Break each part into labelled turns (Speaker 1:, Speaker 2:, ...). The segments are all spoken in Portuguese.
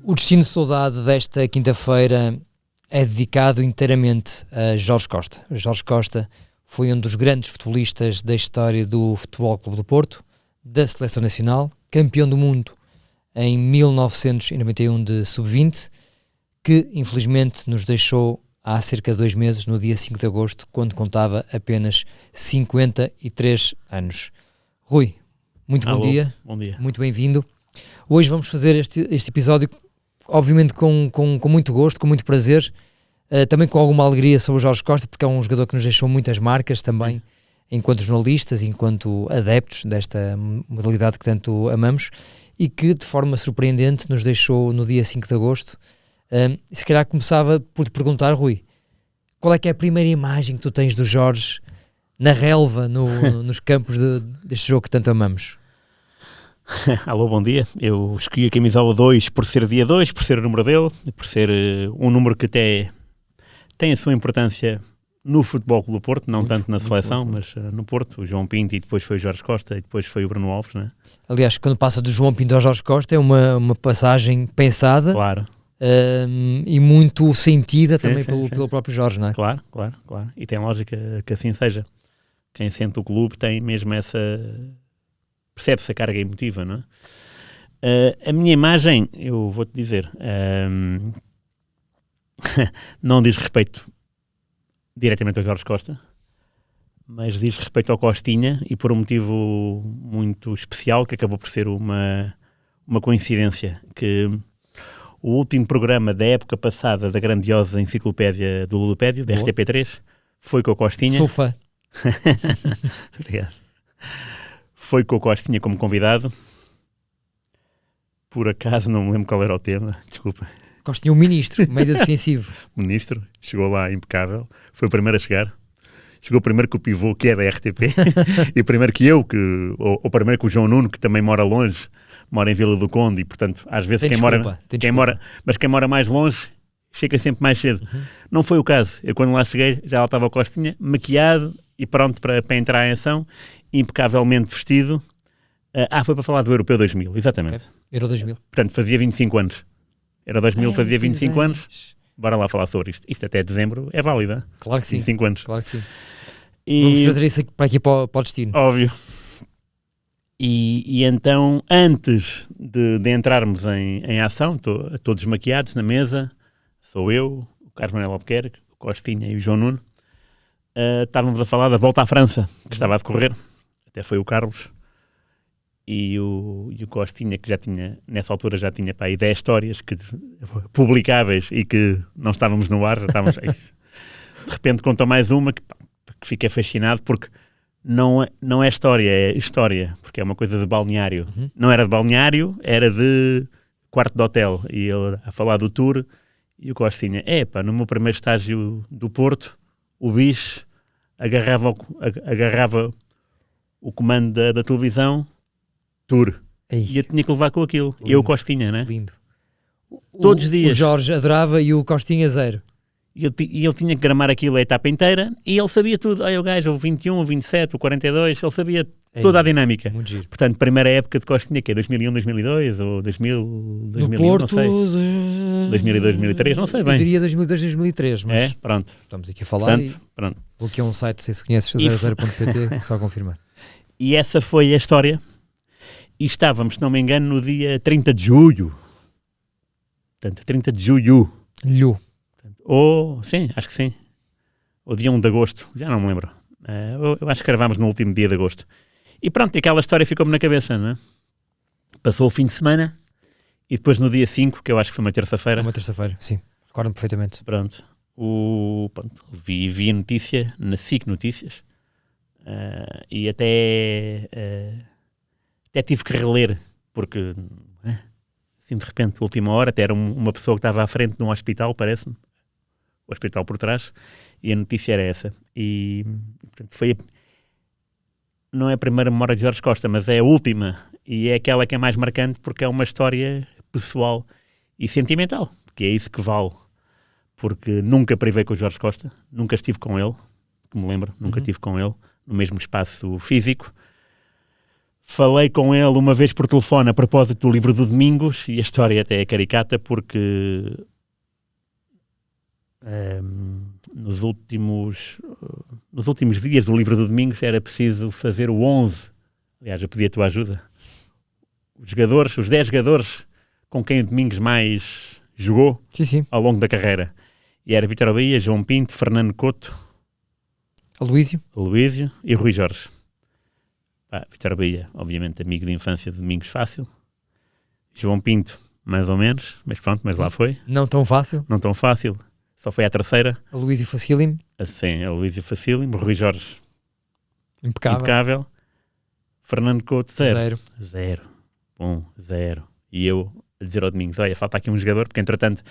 Speaker 1: O Destino Saudade desta quinta-feira é dedicado inteiramente a Jorge Costa. Jorge Costa foi um dos grandes futebolistas da história do Futebol Clube do Porto, da Seleção Nacional, campeão do mundo em 1991 de Sub-20, que infelizmente nos deixou há cerca de 2 meses, no dia 5 de agosto, quando contava apenas 53 anos. Rui, muito bom dia.
Speaker 2: Bom dia.
Speaker 1: Muito bem-vindo. Hoje vamos fazer este episódio, obviamente com muito gosto, com muito prazer, também com alguma alegria sobre o Jorge Costa, porque é um jogador que nos deixou muitas marcas também, enquanto jornalistas, enquanto adeptos desta modalidade que tanto amamos, e que de forma surpreendente nos deixou no dia 5 de agosto. Se calhar começava por te perguntar, Rui, qual é que é a primeira imagem que tu tens do Jorge na relva, nos campos deste jogo que tanto amamos?
Speaker 2: Alô, bom dia. Eu escolhi a camisola 2 por ser dia 2, por ser o número dele, por ser um número que até tem a sua importância no Futebol Clube do Porto, não tanto na seleção, mas no Porto. O João Pinto, e depois foi o Jorge Costa, e depois foi o Bruno Alves, né? Aliás,
Speaker 1: quando passa do João Pinto ao Jorge Costa é uma passagem pensada.
Speaker 2: Claro.
Speaker 1: E muito sentida também pelo próprio Jorge, não é?
Speaker 2: Claro. E tem lógica que assim seja. Quem sente o clube tem mesmo essa... percebe-se a carga emotiva, não é? A minha imagem, eu vou-te dizer, não diz respeito diretamente ao Jorge Costa, mas diz respeito ao Costinha, e por um motivo muito especial, que acabou por ser uma coincidência, que o último programa da época passada da grandiosa enciclopédia do Ludopédio, da RTP3, foi com o Costinha.
Speaker 1: Sou fã.
Speaker 2: Obrigado. Foi com o Costinha como convidado. Por acaso não me lembro qual era o tema, desculpa.
Speaker 1: Costinha, o ministro, meio defensivo.
Speaker 2: Ministro, chegou lá impecável, foi o primeiro a chegar. Chegou primeiro que o pivô, que é da RTP, e primeiro que eu, ou primeiro que o João Nuno, que também mora longe, mora em Vila do Conde, e portanto, às vezes quem mora mais longe, chega sempre mais cedo. Não foi o caso. Eu quando lá cheguei, já lá estava o Costinha, maquiado e pronto para entrar em ação, impecavelmente vestido. Foi para falar do Europeu 2000, exatamente.
Speaker 1: Okay. Euro 2000.
Speaker 2: Portanto, fazia 25 anos. Era 2000, fazia 25 anos. Bora lá falar sobre isto. Isto até dezembro é válida.
Speaker 1: Claro que sim.
Speaker 2: 25 anos.
Speaker 1: Claro que sim. Vamos trazer isso aqui para o destino.
Speaker 2: Óbvio. E então, antes de entrarmos em ação, todos maquiados na mesa, sou eu, o Carlos Manuel Albuquerque, o Costinha e o João Nuno, estávamos a falar da volta à França, que estava a decorrer. Até foi o Carlos e o Costinha, que já tinha, nessa altura já tinha para aí 10 histórias publicáveis e que não estávamos no ar, já estávamos... De repente conta mais uma que fiquei fascinado, porque não é história, é história, porque é uma coisa de balneário. Não era de balneário, era de quarto de hotel. E ele a falar do tour, e o Costinha, no meu primeiro estágio do Porto, o bicho agarrava o comando da televisão, tour.
Speaker 1: Ei.
Speaker 2: E eu tinha que levar com aquilo.
Speaker 1: Lindo.
Speaker 2: Eu, o Costinha, né?
Speaker 1: Lindo.
Speaker 2: Todos os dias.
Speaker 1: O Jorge adorava e o Costinha zero.
Speaker 2: E ele tinha que gramar aquilo a etapa inteira, e ele sabia tudo. O gajo, o 21, o 27, o 42, ele sabia toda a dinâmica.
Speaker 1: Muito giro.
Speaker 2: Portanto, primeira época de Costinha, que é 2001, 2002, ou 2001,
Speaker 1: Porto,
Speaker 2: não sei. 2002, 2003, não sei bem.
Speaker 1: Eu diria 2002, 2003, mas
Speaker 2: pronto.
Speaker 1: Estamos aqui a falar.
Speaker 2: Pronto.
Speaker 1: Vou aqui a um site, não sei se conheces, 00.pt, só confirmar.
Speaker 2: E essa foi a história. E estávamos, se não me engano, no dia 30 de julho. Portanto, 30 de julho. Sim, acho que sim. O dia 1 de agosto, já não me lembro. Eu acho que gravámos no último dia de agosto. E pronto, aquela história ficou-me na cabeça, não é? Passou o fim de semana, e depois no dia 5, que eu acho que foi uma terça-feira.
Speaker 1: Uma terça-feira, sim. Recordo-me perfeitamente.
Speaker 2: Pronto. Vi a notícia na SIC Notícias, e até tive que reler, porque assim de repente, última hora, até era uma pessoa que estava à frente de um hospital, parece-me, o hospital por trás, e a notícia era essa. E portanto, não é a primeira memória de Jorge Costa, mas é a última, e é aquela que é mais marcante, porque é uma história pessoal e sentimental, que é isso que vale. Porque nunca privei com o Jorge Costa, nunca estive com ele, que me lembro, nunca estive com ele no mesmo espaço físico. falei com ele uma vez por telefone a propósito do livro do Domingos, e a história até é caricata porque nos últimos dias do livro do Domingos era preciso fazer o 11. Aliás, eu pedi a tua ajuda. Os 10 jogadores com quem o Domingos mais jogou ao longo da carreira. E era Vítor Bahia, João Pinto, Fernando Couto, Aloísio e Rui Jorge. Vítor Bahia, obviamente amigo de infância de Domingos Fácil. João Pinto, mais ou menos, mas pronto, mas lá foi.
Speaker 1: Não tão fácil.
Speaker 2: Só foi à terceira.
Speaker 1: Aloísio Facílimo.
Speaker 2: Sim, Aloísio Facílimo. Rui Jorge,
Speaker 1: impecável.
Speaker 2: Fernando Couto, 0. Bom, 0. E eu a dizer ao Domingos, olha, falta aqui um jogador, porque entretanto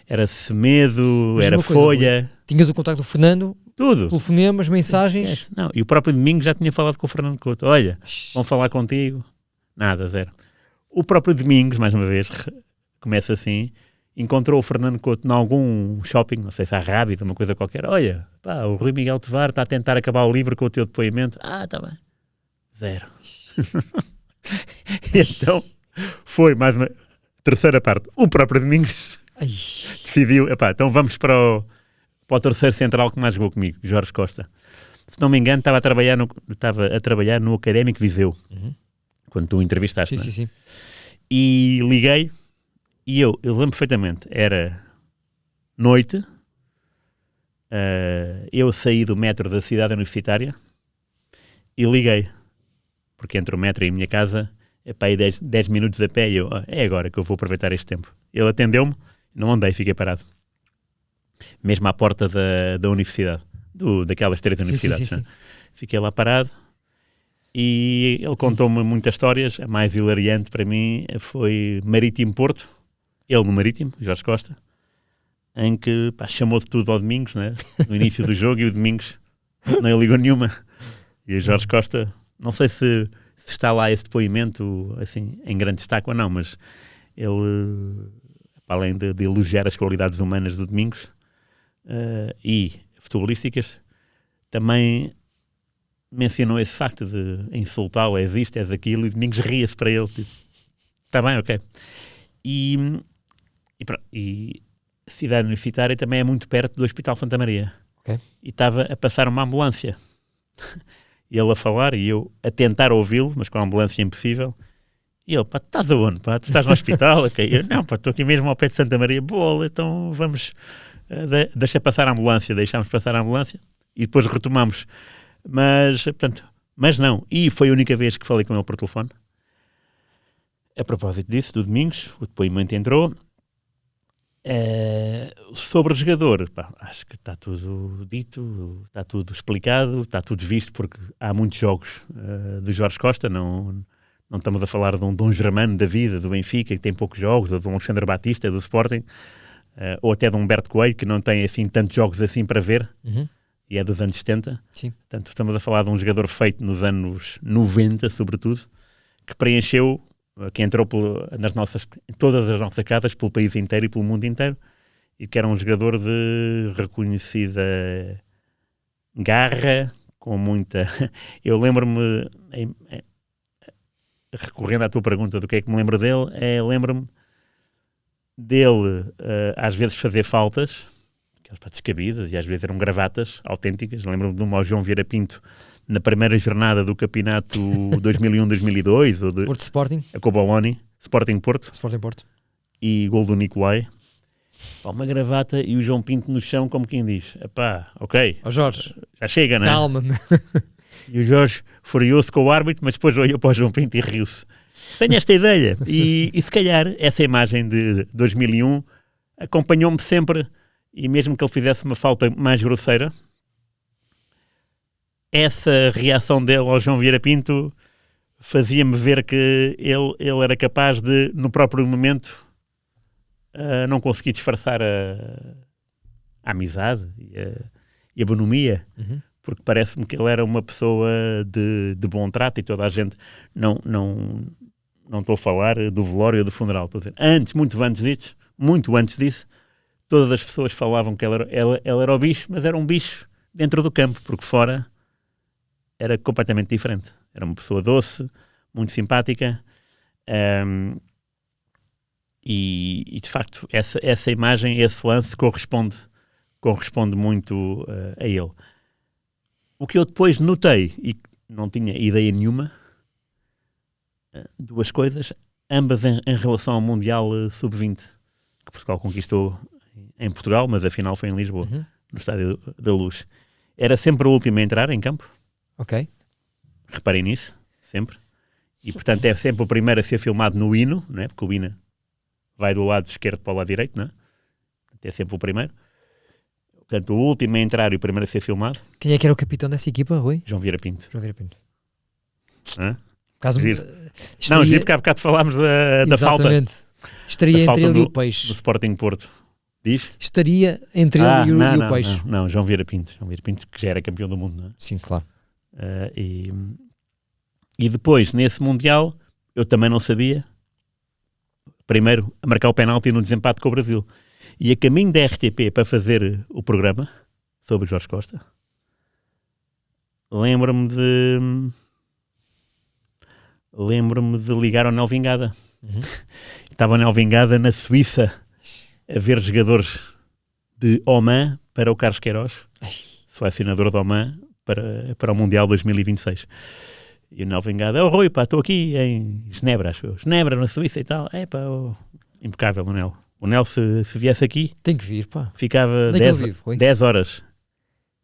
Speaker 2: era Semedo, era Folha.
Speaker 1: Tinhas o contacto do Fernando?
Speaker 2: Tudo.
Speaker 1: Telefonemas, mensagens?
Speaker 2: Não, e o próprio Domingos já tinha falado com o Fernando Couto. Olha, vão falar contigo. Nada, 0. O próprio Domingos, mais uma vez, começa assim, encontrou o Fernando Couto em algum shopping, não sei se há Rábida, uma coisa qualquer. Olha, o Rui Miguel Tovar está a tentar acabar o livro com o teu depoimento. Está bem. 0. Então, foi mais uma terceira parte. O próprio Domingos decidiu, então vamos para o terceiro central que mais jogou comigo, Jorge Costa. Se não me engano, estava a trabalhar no Académico Viseu, quando tu entrevistaste.
Speaker 1: Sim.
Speaker 2: E liguei, e eu lembro perfeitamente, era noite, eu saí do metro da cidade universitária e liguei, porque entre o metro e a minha casa aí 10 minutos a pé, e eu, é agora que eu vou aproveitar este tempo. Ele atendeu-me, não andei, fiquei parado. Mesmo à porta da universidade, daquelas 3 universidades.
Speaker 1: Sim.
Speaker 2: Fiquei lá parado e ele contou-me muitas histórias. A mais hilariante para mim foi Marítimo Porto, ele no Marítimo, Jorge Costa, em que chamou de tudo ao Domingos, né? No início do jogo, e o Domingos não ligou nenhuma. E o Jorge Costa, não sei se está lá esse depoimento assim, em grande destaque ou não, mas ele, além de elogiar as qualidades humanas do Domingos e futebolísticas, também mencionou esse facto de insultá-lo, és isto, és aquilo, e Domingos ria-se para ele, tipo, está bem, ok. E a cidade universitária também é muito perto do Hospital Santa Maria.
Speaker 1: Okay.
Speaker 2: E estava a passar uma ambulância. E ele a falar e eu a tentar ouvi-lo, mas com a ambulância impossível. E ele, estás aonde? Tu estás no hospital? Okay. Eu, não, estou aqui mesmo ao pé de Santa Maria. Boa, então vamos, deixa passar a ambulância. Deixámos passar a ambulância e depois retomamos. Mas não. E foi a única vez que falei com ele por telefone. A propósito disso, do Domingos, o depoimento entrou. Sobre o jogador, acho que está tudo dito, está tudo explicado, está tudo visto, porque há muitos jogos do Jorge Costa, não estamos a falar de um Dom Germano da vida, do Benfica, que tem poucos jogos, ou de um Alexandre Batista, do Sporting, ou até de um Humberto Coelho, que não tem assim tantos jogos assim para ver, e é dos anos 70.
Speaker 1: Sim.
Speaker 2: Portanto, estamos a falar de um jogador feito nos anos 90, sobretudo, que preencheu, que entrou em todas as nossas casas, pelo país inteiro e pelo mundo inteiro, e que era um jogador de reconhecida garra, com muita... Eu lembro-me, recorrendo à tua pergunta do que é que me lembro dele, lembro-me dele às vezes fazer faltas, aquelas descabidas, e às vezes eram gravatas autênticas. Lembro-me de um João Vieira Pinto na primeira jornada do campeonato 2001-2002, ou de
Speaker 1: Porto Sporting,
Speaker 2: a Coboloni, Sporting Porto, e gol do Nicolai. Uma gravata e o João Pinto no chão, como quem diz, ok,
Speaker 1: Jorge,
Speaker 2: já chega, não é?
Speaker 1: Calma-me.
Speaker 2: E o Jorge, furioso com o árbitro, mas depois olhou para o João Pinto e riu-se. Tenho esta ideia, e se calhar essa imagem de 2001 acompanhou-me sempre, e mesmo que ele fizesse uma falta mais grosseira, essa reação dele ao João Vieira Pinto fazia-me ver que ele era capaz de, no próprio momento, não conseguir disfarçar a amizade e a bonomia, porque parece-me que ele era uma pessoa de bom trato, e toda a gente, não estou a falar do velório ou do funeral, estou a dizer, muito antes disso, todas as pessoas falavam que ele era o bicho, mas era um bicho dentro do campo, porque fora era completamente diferente. Era uma pessoa doce, muito simpática. E de facto, essa imagem, esse lance corresponde muito a ele. O que eu depois notei, e não tinha ideia nenhuma, duas coisas, ambas em relação ao Mundial Sub-20, que Portugal conquistou em Portugal, mas afinal foi em Lisboa, no Estádio da Luz. Era sempre o último a entrar em campo.
Speaker 1: Ok.
Speaker 2: Reparem nisso, sempre. E portanto é sempre o primeiro a ser filmado no hino, não é? Porque o hino vai do lado esquerdo para o lado direito, não é? É sempre o primeiro. Portanto, o último a entrar e o primeiro a ser filmado.
Speaker 1: Quem é que era o capitão dessa equipa, Rui?
Speaker 2: João Vieira Pinto.
Speaker 1: João Vieira Pinto.
Speaker 2: Caso não, giro, porque há bocado falámos da falta.
Speaker 1: Exatamente. Estaria entre ele e o
Speaker 2: do
Speaker 1: Peixe.
Speaker 2: Sporting Porto. Diz?
Speaker 1: Estaria entre ele e o Peixe.
Speaker 2: Não, João Vieira Pinto. João Vieira Pinto, que já era campeão do mundo, não é?
Speaker 1: Sim, claro.
Speaker 2: E depois, nesse Mundial, eu também não sabia. Primeiro, a marcar o penalti no desempate com o Brasil. E a caminho da RTP para fazer o programa sobre Jorge Costa, lembro-me de ligar ao Nel Vingada. Estava o Nel Vingada na Suíça a ver jogadores de Oman para o Carlos Queiroz, selecionador de Oman para o Mundial 2026. E o Nel Vingada, Rui, pá, estou aqui em Genebra, acho eu. Genebra, na Suíça e tal. Impecável o Nel. O Nel, se viesse aqui...
Speaker 1: Tem que vir, pá.
Speaker 2: Ficava 10 horas.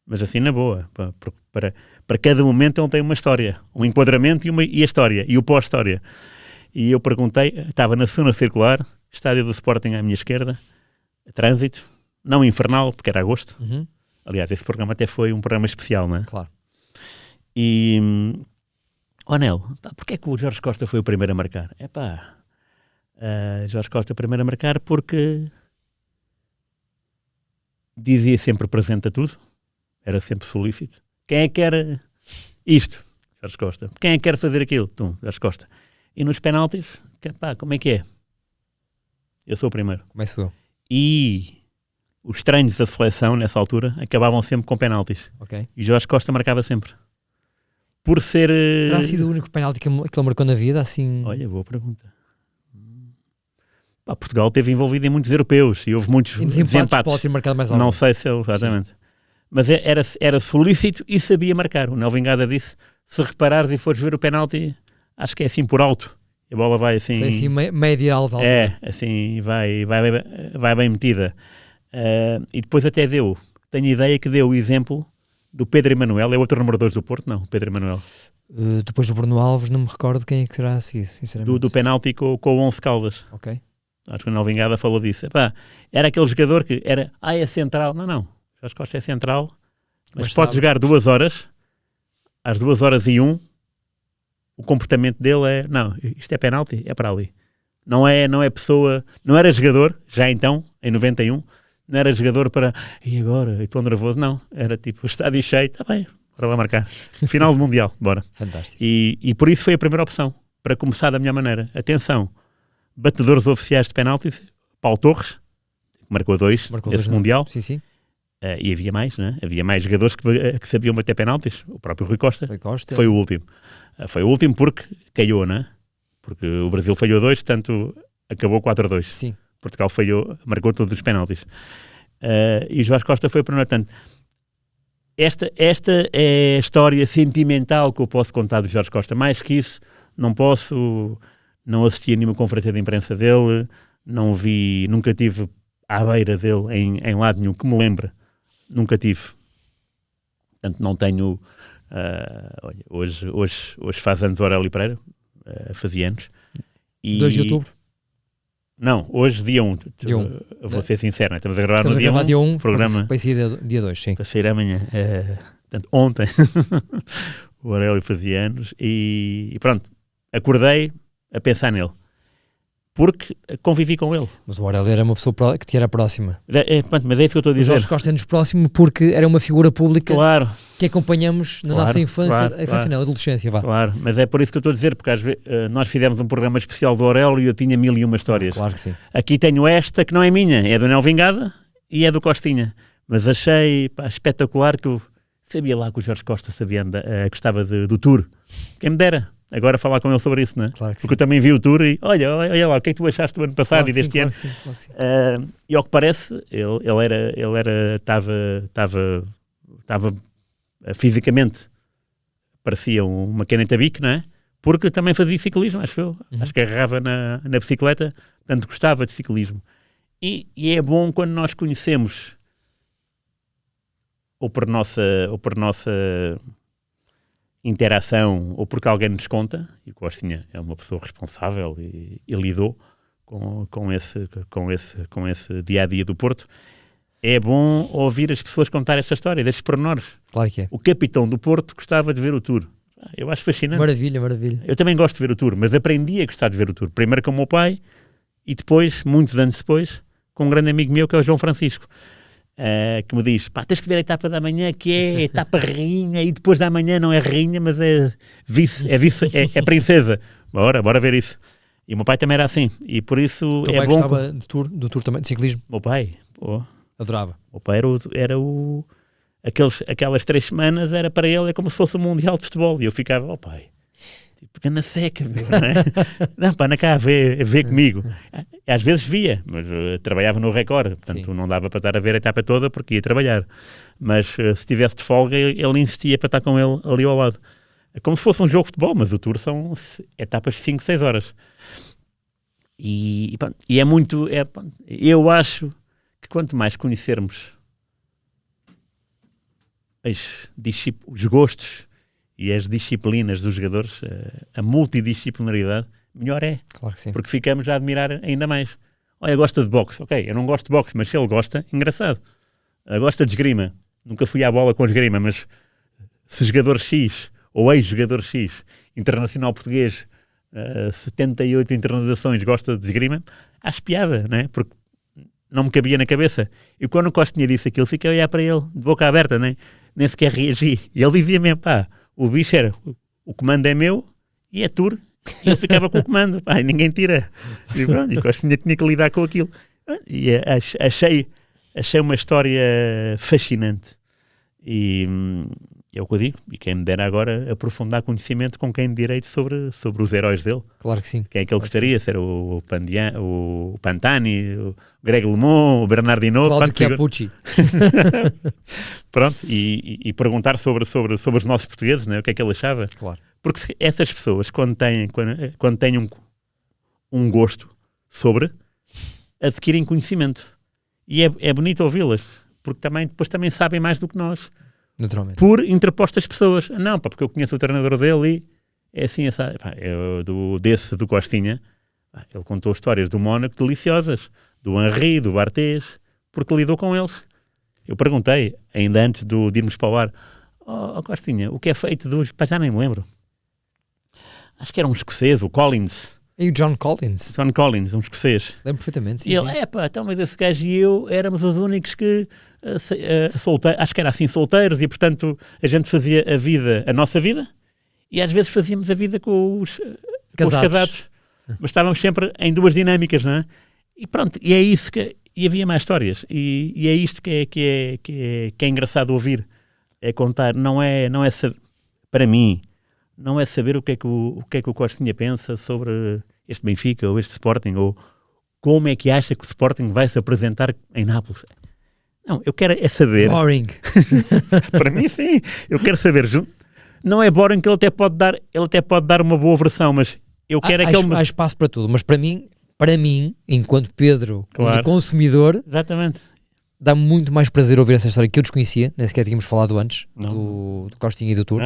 Speaker 2: Mas assim, na boa. Pá, para cada momento ele tem uma história. Um enquadramento e a história. E o pós-história. E eu perguntei, estava na zona circular, estádio do Sporting à minha esquerda, trânsito, não infernal, porque era agosto. Aliás, esse programa até foi um programa especial, não é?
Speaker 1: Claro.
Speaker 2: E... Nel, porquê é que o Jorge Costa foi o primeiro a marcar? Jorge Costa primeiro a marcar porque dizia sempre presente a tudo, era sempre solícito. Quem é que quer isto? Jorge Costa. Quem é que quer fazer aquilo? Tu, Jorge Costa. E nos penaltis, como é que é? Eu sou o primeiro.
Speaker 1: Começo eu.
Speaker 2: E os treinos da seleção, nessa altura, acabavam sempre com penaltis.
Speaker 1: Ok.
Speaker 2: E Jorge Costa marcava sempre. Por ser...
Speaker 1: Terá sido o único penalti que ele marcou na vida, assim...
Speaker 2: Olha, boa pergunta. Portugal esteve envolvido em muitos europeus e houve muitos desempates.
Speaker 1: Pode ter marcado mais algum.
Speaker 2: Não sei se ele, exatamente. Sim. Mas era solícito e sabia marcar. O Nel Vingada disse, se reparares e fores ver o penalti, acho que é assim por alto. A bola vai assim...
Speaker 1: Sim, assim, média alta.
Speaker 2: Assim, vai bem metida. E depois até tenho a ideia que deu o exemplo do Pedro Emanuel. É outro número 2 do Porto? Não, Pedro Emanuel.
Speaker 1: Depois do Bruno Alves, não me recordo quem é que será a seguir, sinceramente.
Speaker 2: Do penalti com o 11 Caldas.
Speaker 1: Ok.
Speaker 2: Acho que o Nel Vingada falou disso. Era aquele jogador que era, é central. Não. Jorge Costa é central, mas pode jogar 2 horas, às 2h01, o comportamento dele é, não, isto é penalti, é para ali. Não é pessoa, não era jogador, já então, em 91, não era jogador para, e agora, estou nervoso, não. Era tipo, o estádio cheio, está bem, bora lá marcar. Final do Mundial, bora.
Speaker 1: Fantástico.
Speaker 2: E por isso foi a primeira opção, para começar da melhor maneira. Atenção, batedores oficiais de penaltis, Paulo Torres, marcou 2 nesse Mundial.
Speaker 1: Sim.
Speaker 2: E havia mais, né? Havia mais jogadores que sabiam bater penaltis. O próprio Rui Costa foi o último. Foi o último porque calhou, né? Porque o Brasil falhou 2, portanto acabou 4-2.
Speaker 1: Sim.
Speaker 2: Portugal falhou, marcou todos os penaltis. E o Jorge Costa foi o primeiro. Portanto, esta é a história sentimental que eu posso contar do Jorge Costa. Mais que isso, não assisti a nenhuma conferência de imprensa dele, nunca tive à beira dele em lado nenhum que me lembre. Nunca tive. Portanto, não tenho... olha, hoje faz anos o Aurélio Pereira. Fazia anos.
Speaker 1: 2 de outubro?
Speaker 2: Não, hoje dia 1. Vou ser sincero, né? Estamos a gravar no dia 1. Programa
Speaker 1: vai sair dia 2, sim.
Speaker 2: Vai sair amanhã. Portanto, ontem o Aurélio fazia anos. E pronto, acordei a pensar nele. Porque convivi com ele.
Speaker 1: Mas o Aurélio era uma pessoa que te era próxima.
Speaker 2: Mas é isso que eu estou a dizer.
Speaker 1: O Jorge Costa é-nos próximo porque era uma figura pública,
Speaker 2: claro,
Speaker 1: que acompanhamos na nossa infância, não, adolescência. Vá.
Speaker 2: Claro, mas é por isso que eu estou a dizer, porque às vezes, nós fizemos um programa especial do Aurélio e eu tinha 1001 histórias.
Speaker 1: Claro que sim.
Speaker 2: Aqui tenho esta que não é minha, é do Nel Vingada e é do Costinha. Mas achei espetacular que eu sabia lá que o Jorge Costa gostava do Tour. Quem me dera. agora falar com ele sobre isso, não é?
Speaker 1: Claro que
Speaker 2: Porque eu também vi o tour e olha lá, o que é que tu achaste do ano passado e deste ano?
Speaker 1: Claro que sim.
Speaker 2: E ao que parece, ele estava fisicamente, parecia uma caneta bico, não é? Porque também fazia ciclismo, acho eu. Acho que agarrava na bicicleta, portanto gostava de ciclismo. E é bom quando nós conhecemos, ou por nossa interação, ou porque alguém nos conta, e o Costinha é uma pessoa responsável e lidou com esse dia-a-dia do Porto, é bom ouvir as pessoas contar esta história, destes pormenores.
Speaker 1: Claro que é.
Speaker 2: O capitão do Porto gostava de ver o Tour. Eu acho fascinante.
Speaker 1: Maravilha.
Speaker 2: Eu também gosto de ver o Tour, mas aprendi a gostar de ver o Tour. Primeiro com o meu pai e depois, muitos anos depois, com um grande amigo meu que é o João Francisco, que me diz, pá, tens que ver a etapa da manhã, que é a etapa rainha, e depois da manhã não é rainha, mas é princesa. Bora ver isso. E o meu pai também era assim, e por isso
Speaker 1: O teu
Speaker 2: é
Speaker 1: pai
Speaker 2: bom...
Speaker 1: gostava do tour também, de ciclismo?
Speaker 2: O meu pai,
Speaker 1: Adorava.
Speaker 2: o meu pai era o... Aquelas 3 semanas era para ele, é como se fosse um mundial de futebol, e eu ficava, pai, porque anda seca, meu, não é? Não, pá, anda cá, vê comigo. Às vezes via, mas trabalhava no Record, portanto
Speaker 1: Sim.
Speaker 2: não dava para estar a ver a etapa toda porque ia trabalhar. Mas se estivesse de folga, ele insistia para estar com ele ali ao lado. É como se fosse um jogo de futebol, mas o Tour são etapas de 5, 6 horas. E é muito... eu acho que quanto mais conhecermos os gostos e as disciplinas dos jogadores, a multidisciplinaridade, melhor é.
Speaker 1: Claro que sim.
Speaker 2: Porque ficamos a admirar ainda mais. Olha, gosta de boxe. Ok, eu não gosto de boxe, mas se ele gosta, engraçado. Gosta de esgrima. Nunca fui à bola com esgrima, mas se jogador X, ou ex-jogador X, internacional português, 78 internalizações, gosta de esgrima, acho piada, não é? Porque não me cabia na cabeça. E quando o Costinha disse aquilo, fiquei a olhar para ele, de boca aberta, nem sequer reagi. E ele dizia mesmo, pá, o bicho era, o comando é meu e é Tour. E ele ficava com o comando, pá, e ninguém tira. E pronto, e o Costinha tinha que lidar com aquilo. E achei uma história fascinante. E é o que eu digo, e quem me dera agora aprofundar conhecimento com quem de direito sobre os heróis dele.
Speaker 1: Claro que sim.
Speaker 2: Quem é que ele gostaria? Ser o Pantani, o Greg LeMond, o Bernard Hinault,
Speaker 1: Claudio Chiappucci.
Speaker 2: Pronto, e perguntar sobre os nossos portugueses, né? O que é que ele achava.
Speaker 1: Claro.
Speaker 2: Porque essas pessoas, quando têm um gosto sobre, adquirem conhecimento. E é bonito ouvi-las, porque depois também sabem mais do que nós.
Speaker 1: Naturalmente.
Speaker 2: Por interpostas pessoas. Não, pá, porque eu conheço o treinador dele e é assim, essa. Pá, do Costinha, pá, ele contou histórias do Mónaco deliciosas, do Henry, do Barthez, porque lidou com eles. Eu perguntei, ainda antes de irmos para o ar, Costinha, o que é feito dos... Pá, já nem me lembro. Acho que era um escocês, o Collins.
Speaker 1: E o John Collins?
Speaker 2: John Collins, um escocês.
Speaker 1: Lembro perfeitamente, sim.
Speaker 2: E ele, então, mas esse gajo e eu éramos os únicos que acho que era assim, solteiros, e portanto a gente fazia a nossa vida, e às vezes fazíamos a vida com os casados. Mas estávamos sempre em duas dinâmicas, não é? E pronto, e é isso e havia mais histórias, e é isto que é engraçado ouvir, é contar, não é saber, para mim, não é saber o que é que o Costinha pensa sobre este Benfica, ou este Sporting, ou como é que acha que o Sporting vai se apresentar em Nápoles. Não, eu quero é saber...
Speaker 1: Boring.
Speaker 2: Para mim, sim. Eu quero saber... Não é boring que ele até pode dar uma boa versão, mas eu quero
Speaker 1: há espaço para tudo, mas para mim, enquanto Pedro,
Speaker 2: claro,
Speaker 1: enquanto consumidor,
Speaker 2: exatamente,
Speaker 1: dá muito mais prazer ouvir essa história que eu desconhecia, nem sequer tínhamos falado antes, do Costinha e do Tour,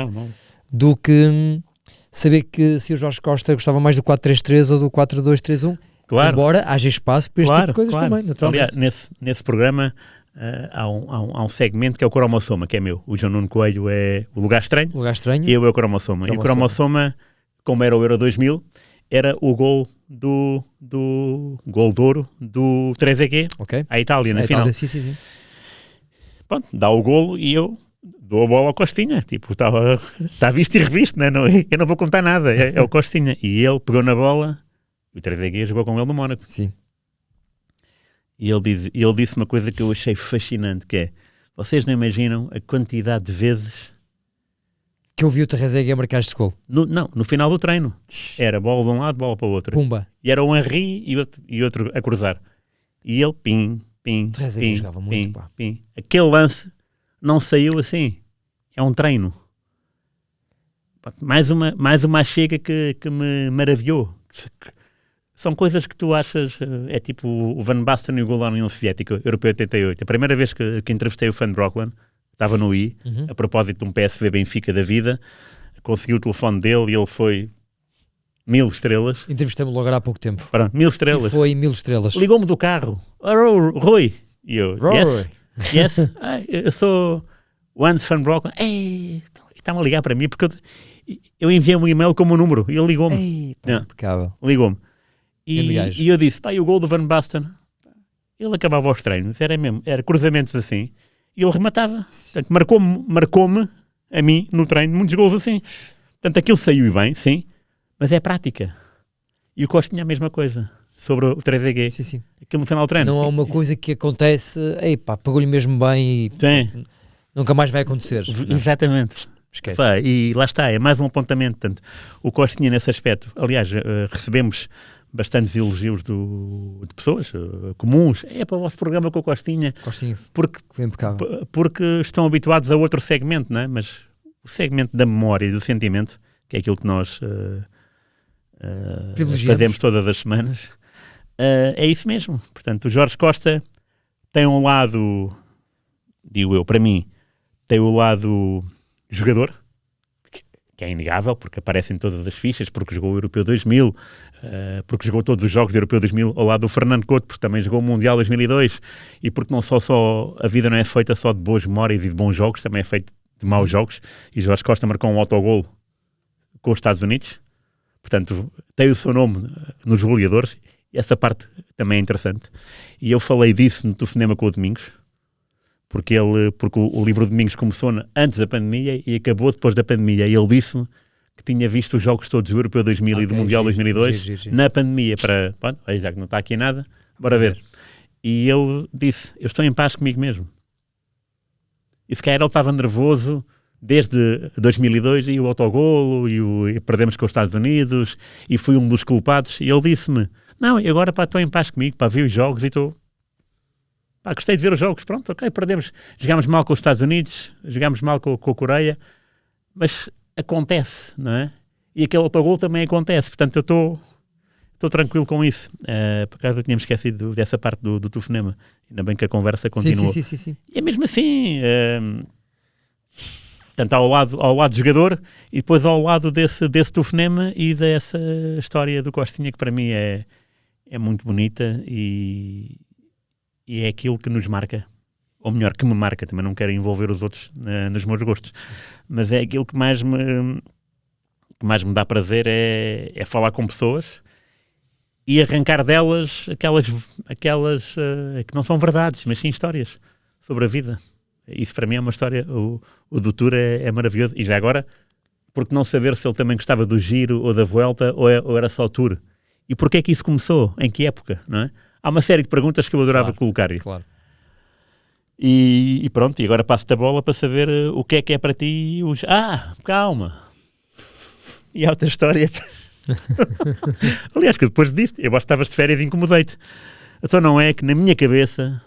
Speaker 1: do que saber que se o Jorge Costa gostava mais do 4-3-3 ou do 4-2-3-1, claro, embora haja espaço para este tipo de coisas também, naturalmente.
Speaker 2: Aliás, nesse programa há um segmento que é o Cromossoma, que é meu. O João Nuno Coelho é o Lugar Estranho. E eu é o Cromossoma. E o Cromossoma, como era o Euro 2000, era o gol do gol de ouro do 3EG à Itália, na final.
Speaker 1: Sim.
Speaker 2: Pronto, dá o golo e eu dou a bola ao Costinha. Tipo, está visto e revisto, né? Eu não vou contar nada, é o Costinha. E ele pegou na bola, o 3EG jogou com ele no Mónaco.
Speaker 1: Sim.
Speaker 2: E ele disse uma coisa que eu achei fascinante, que é, vocês não imaginam a quantidade de vezes
Speaker 1: Que eu vi o Trezeguet marcar este gol.
Speaker 2: No final do treino. Era bola de um lado, bola para o outro.
Speaker 1: Pumba.
Speaker 2: E era um Henry e outro a cruzar. E ele, pim,
Speaker 1: Trezeguet jogava muito, pá.
Speaker 2: pim. Aquele lance não saiu assim. É um treino. Mais uma chega que me maravilhou. São coisas que tu achas... É tipo o Van Basten e o gol da União Soviética, Europeu 88. A primeira vez que entrevistei o Van Broekland, estava no I, a propósito de um PSV Benfica da vida, consegui o telefone dele e ele foi 1000 estrelas.
Speaker 1: Entrevistei-me logo há pouco tempo.
Speaker 2: Pronto, 1000 estrelas.
Speaker 1: E foi 1000 estrelas.
Speaker 2: Ligou-me do carro. Oh, Rui. E eu, yes. Eu sou o Hans Van Broekland. Está-me a ligar para mim porque eu enviei um e-mail com o meu número e ele ligou-me.
Speaker 1: Impecável.
Speaker 2: Ligou-me. E eu disse, e o gol do Van Basten, ele acabava os treinos, era cruzamentos assim, e ele rematava. Portanto, marcou-me a mim no treino muitos gols assim. Portanto, aquilo saiu bem, sim, mas é prática. E o Costa tinha a mesma coisa sobre o Trezeguet.
Speaker 1: Sim.
Speaker 2: Aquilo no final do treino.
Speaker 1: Não é uma coisa que acontece, pagou-lhe mesmo bem e nunca mais vai acontecer.
Speaker 2: Exatamente.
Speaker 1: Esquece.
Speaker 2: E lá está, é mais um apontamento. Portanto, o Costinha nesse aspecto. Aliás, recebemos bastantes elogios de pessoas comuns. É para o vosso programa com o Costinha.
Speaker 1: Porque foi impecável.
Speaker 2: Porque estão habituados a outro segmento, não é? Mas o segmento da memória e do sentimento, que é aquilo que nós fazemos todas as semanas, é isso mesmo. Portanto, o Jorge Costa tem um lado, digo eu, para mim, tem o lado jogador, que é inegável, porque aparece em todas as fichas, porque jogou o Europeu 2000, porque jogou todos os jogos do Europeu 2000 ao lado do Fernando Couto, porque também jogou o Mundial 2002, e porque não só a vida não é feita só de boas memórias e de bons jogos, também é feita de maus jogos, e Jorge Costa marcou um autogol com os Estados Unidos, portanto, tem o seu nome nos goleadores, e essa parte também é interessante. E eu falei disso no Telefonema com o Domingos, porque o livro Domingos começou antes da pandemia e acabou depois da pandemia. E ele disse-me que tinha visto os jogos todos do Europeu 2000 e do Mundial 2002 na pandemia. Já que não está aqui nada, bora ver. E ele disse, eu estou em paz comigo mesmo. E se calhar ele estava nervoso desde 2002 e o autogolo e perdemos com os Estados Unidos e fui um dos culpados. E ele disse-me, não, e agora estou em paz comigo, vi os jogos e estou... gostei de ver os jogos, pronto, ok, perdemos, jogámos mal com os Estados Unidos, jogámos mal com a Coreia, mas acontece, não é? E aquele autogol também acontece, portanto eu estou tranquilo com isso. Por acaso eu tinha-me esquecido dessa parte do telefonema, ainda bem que a conversa continuou.
Speaker 1: Sim.
Speaker 2: E é mesmo assim, portanto ao lado do jogador e depois ao lado desse telefonema e dessa história do Costinha, que para mim é muito bonita e é aquilo que nos marca, ou melhor, que me marca, também não quero envolver os outros nos meus gostos, mas é aquilo que mais me dá prazer é falar com pessoas e arrancar delas aquelas que não são verdades, mas sim histórias sobre a vida. Isso para mim é uma história, o doutor é maravilhoso. E já agora, porque não saber se ele também gostava do Giro ou da Vuelta ou era só Tour? E porquê é que isso começou? Em que época? Não é? Há uma série de perguntas que eu adorava colocar-lhe.
Speaker 1: Claro.
Speaker 2: E pronto, e agora passo-te a bola para saber o que é para ti os... calma! E há outra história. Aliás, que depois disso, eu estavas de férias e incomodei-te. Então não é que na minha cabeça...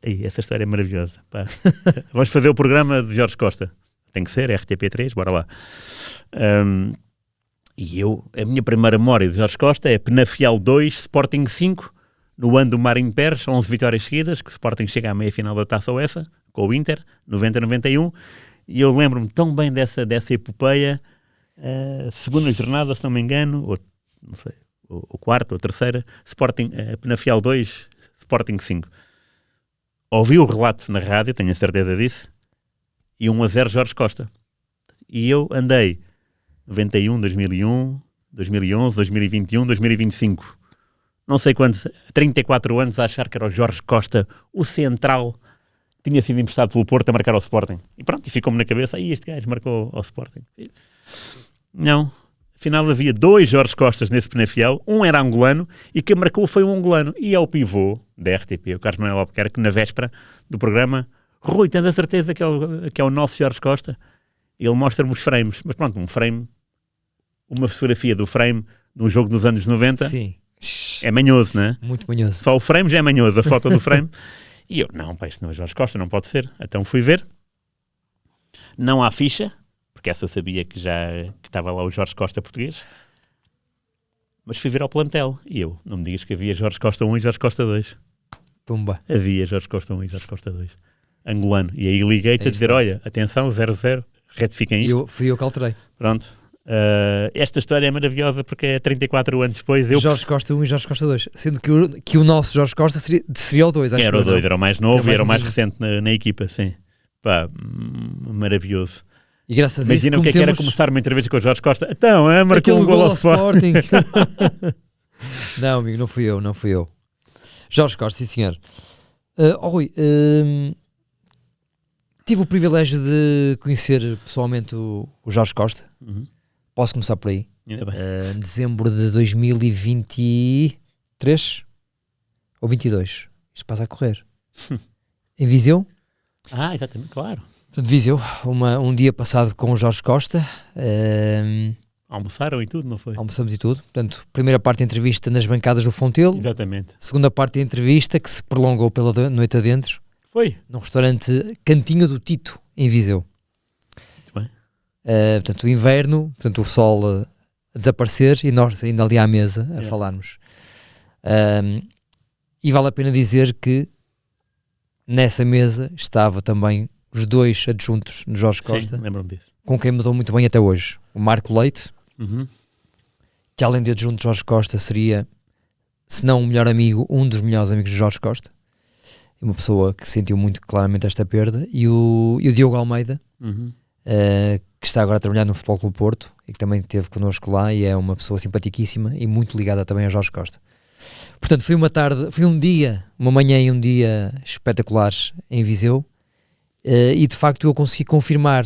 Speaker 2: essa história é maravilhosa. Pá. Vamos fazer o programa de Jorge Costa. Tem que ser, RTP3, bora lá. A minha primeira memória de Jorge Costa é Penafiel 2, Sporting 5, no ano do Marinho Pérez, 11 vitórias seguidas, que o Sporting chega à meia-final da Taça UEFA, com o Inter, 90-91, e eu lembro-me tão bem dessa epopeia, segunda jornada, se não me engano, ou não sei, ou quarta, ou terceira, Sporting, Penafiel 2, Sporting 5. Ouvi o relato na rádio, tenho a certeza disso, e 1-0 Jorge Costa. E eu andei 91, 2001, 2011, 2021, 2025. Não sei quantos, 34 anos a achar que era o Jorge Costa, o central, tinha sido emprestado pelo Porto a marcar ao Sporting. E pronto, e ficou-me na cabeça, este gajo marcou ao Sporting. Não, afinal havia 2 Jorge Costas nesse Penafiel, um era angolano e quem marcou foi um angolano. E é o pivô da RTP, o Carlos Manuel Albuquerque, na véspera do programa, Rui, tens a certeza que é o nosso Jorge Costa? ele mostra-me os frames. Mas pronto, uma fotografia do frame num jogo dos anos 90
Speaker 1: Sim.
Speaker 2: é manhoso, não é?
Speaker 1: Muito manhoso.
Speaker 2: Só o frame já é manhoso, a foto do frame. E eu, não, pá, isto não é Jorge Costa, não pode ser. Então fui ver. Não há ficha, porque essa eu sabia que estava lá o Jorge Costa português. Mas fui ver ao plantel. E eu, não me digas que havia Jorge Costa 1 e Jorge Costa 2.
Speaker 1: Pumba.
Speaker 2: Havia Jorge Costa 1 e Jorge Costa 2. Angolano. E aí liguei-te a dizer,
Speaker 1: está.
Speaker 2: olha, atenção, 0-0, retifiquem isto.
Speaker 1: Fui eu que alterei.
Speaker 2: Pronto. Esta história é maravilhosa porque é 34 anos depois.
Speaker 1: Jorge Costa 1 e Jorge Costa 2. Sendo que o nosso Jorge Costa seria o 2, acho que
Speaker 2: era o 2, era o mais novo e era o mais
Speaker 1: novinho.
Speaker 2: recente na equipa, sim. Pá, maravilhoso.
Speaker 1: E graças a isso
Speaker 2: Imagina o que é que era começar uma entrevista com o Jorge Costa. Então, marcou um gol ao Sporting.
Speaker 1: Não, amigo, não fui eu. Jorge Costa, sim senhor. Rui, tive o privilégio de conhecer pessoalmente o Jorge Costa.
Speaker 2: Uhum.
Speaker 1: Posso começar por aí.
Speaker 2: Ainda bem.
Speaker 1: Em dezembro de 2023 ou 22. Isto passa a correr. Em Viseu.
Speaker 2: Exatamente, claro.
Speaker 1: Portanto, Viseu, um dia passado com o Jorge Costa.
Speaker 2: Almoçaram e tudo, não foi?
Speaker 1: Almoçamos e tudo. Portanto, primeira parte da entrevista nas bancadas do Fontelo.
Speaker 2: Exatamente.
Speaker 1: Segunda parte da entrevista que se prolongou pela noite adentro.
Speaker 2: Foi.
Speaker 1: Num restaurante Cantinho do Tito, em Viseu.
Speaker 2: Muito bem.
Speaker 1: Portanto, o inverno, portanto, o sol a desaparecer e nós ainda ali à mesa a falarmos. E vale a pena dizer que nessa mesa estava também os dois adjuntos de Jorge Costa.
Speaker 2: Sim, lembro-me disso.
Speaker 1: Com quem me dou muito bem até hoje. O Marco Leite, que além de adjunto de Jorge Costa seria, se não o melhor amigo, um dos melhores amigos de Jorge Costa. Uma pessoa que sentiu muito claramente esta perda. E o Diogo Almeida, que está agora a trabalhar no Futebol Clube Porto e que também esteve connosco lá e é uma pessoa simpaticíssima e muito ligada também a Jorge Costa. Portanto, foi uma manhã e um dia espetaculares em Viseu, e de facto eu consegui confirmar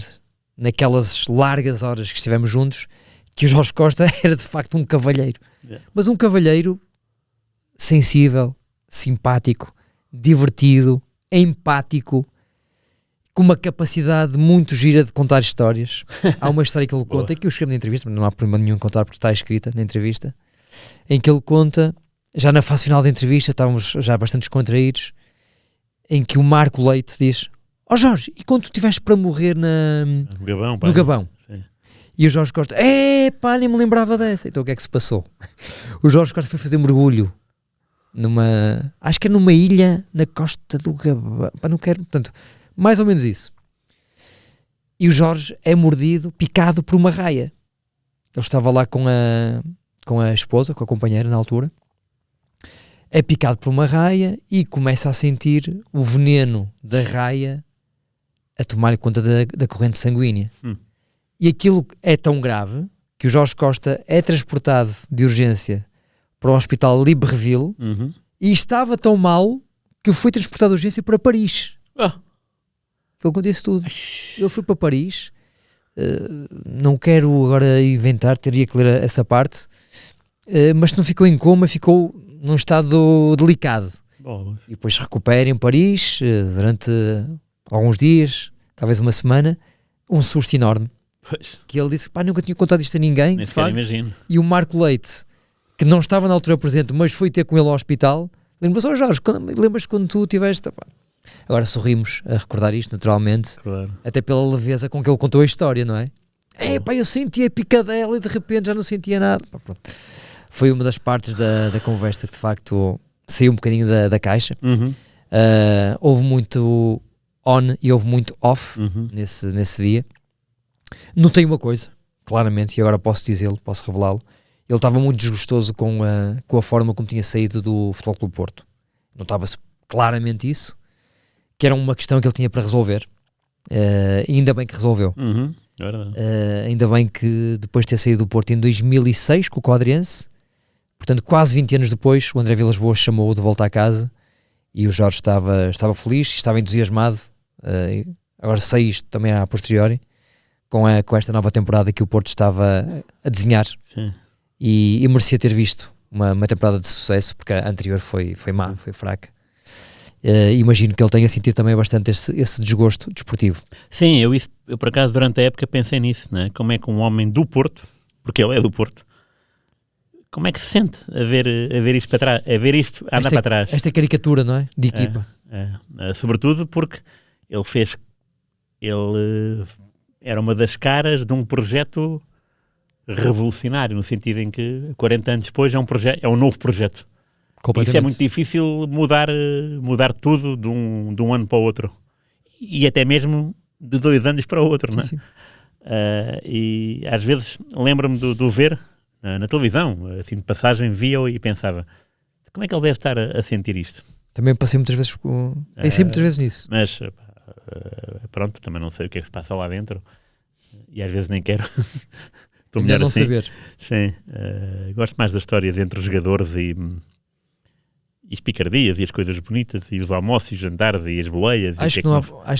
Speaker 1: naquelas largas horas que estivemos juntos que o Jorge Costa era de facto um cavalheiro, mas um cavalheiro sensível, simpático, divertido, empático, com uma capacidade muito gira de contar histórias. Há uma história que ele conta, que eu escrevo na entrevista, mas não há problema nenhum contar porque está escrita na entrevista, em que ele conta, já na fase final da entrevista, estávamos já bastante descontraídos, em que o Marco Leite diz: ó Jorge, e quando tu estiveste para morrer no Gabão?
Speaker 2: Sim.
Speaker 1: E o Jorge Costa, pá, nem me lembrava dessa. Então o que é que se passou? O Jorge Costa foi fazer mergulho acho que era numa ilha na costa do Gabão, pá, não quero, portanto, mais ou menos isso. E o Jorge é picado por uma raia. Ele estava lá com a esposa, com a companheira na altura, é picado por uma raia e começa a sentir o veneno da raia a tomar conta da corrente sanguínea. E aquilo é tão grave que o Jorge Costa é transportado de urgência para o Hospital Libreville e estava tão mal que foi transportado de urgência para Paris. Ele conta isso tudo. Ele foi para Paris. Não quero agora inventar, teria que ler essa parte, mas não ficou em coma, ficou num estado delicado. E depois recupera em Paris durante alguns dias, talvez uma semana, um susto enorme. Que ele disse, pá, nunca tinha contado isto a ninguém, de facto.
Speaker 2: Imagino.
Speaker 1: E o Marco Leite, que não estava na altura presente, mas foi ter com ele ao hospital, lembra-se, Jorge, lembras-te quando tu tiveste... Pá. Agora sorrimos a recordar isto, naturalmente,
Speaker 2: claro.
Speaker 1: Até pela leveza com que ele contou a história, não é? Pá, eu sentia picadela e de repente já não sentia nada. Pá, pronto. Foi uma das partes da conversa que de facto saiu um bocadinho da caixa. Houve muito on e houve muito off nesse dia. Notei uma coisa, claramente, e agora posso dizê-lo, posso revelá-lo. Ele estava muito desgostoso com a forma como tinha saído do Futebol Clube Porto. Notava-se claramente isso, que era uma questão que ele tinha para resolver. E ainda bem que resolveu. Ainda bem que depois de ter saído do Porto em 2006 com o Quadriense, portanto quase 20 anos depois, o André Vilas Boas chamou-o de volta à casa e o Jorge estava feliz, estava entusiasmado. Agora sei isto também a posteriori, com esta nova temporada que o Porto estava a desenhar.
Speaker 2: Sim.
Speaker 1: E merecia ter visto uma temporada de sucesso, porque a anterior foi má, foi fraca. Imagino que ele tenha sentido também bastante esse desgosto desportivo.
Speaker 2: Sim, eu por acaso durante a época pensei nisso, né? Como é que um homem do Porto, porque ele é do Porto, como é que se sente a ver isto para trás, a ver isto andar para trás?
Speaker 1: Esta caricatura, não é? De equipa.
Speaker 2: Sobretudo porque ele era uma das caras de um projeto revolucionário, no sentido em que 40 anos depois é um novo projeto. Isso é muito difícil mudar tudo de um ano para o outro. E até mesmo de 2 anos para o outro, não é?
Speaker 1: Sim.
Speaker 2: E às vezes lembro-me do ver na televisão, assim de passagem, via-o e pensava, como é que ele deve estar a sentir isto?
Speaker 1: Também passei muitas vezes, pensei muitas vezes nisso.
Speaker 2: Mas pronto, também não sei o que é que se passa lá dentro. E às vezes nem quero. Estou melhor
Speaker 1: não
Speaker 2: assim.
Speaker 1: saber.
Speaker 2: Sim, gosto mais das histórias entre os jogadores e as picardias e as coisas bonitas e os almoços e os jantares e as boleias.
Speaker 1: Acho que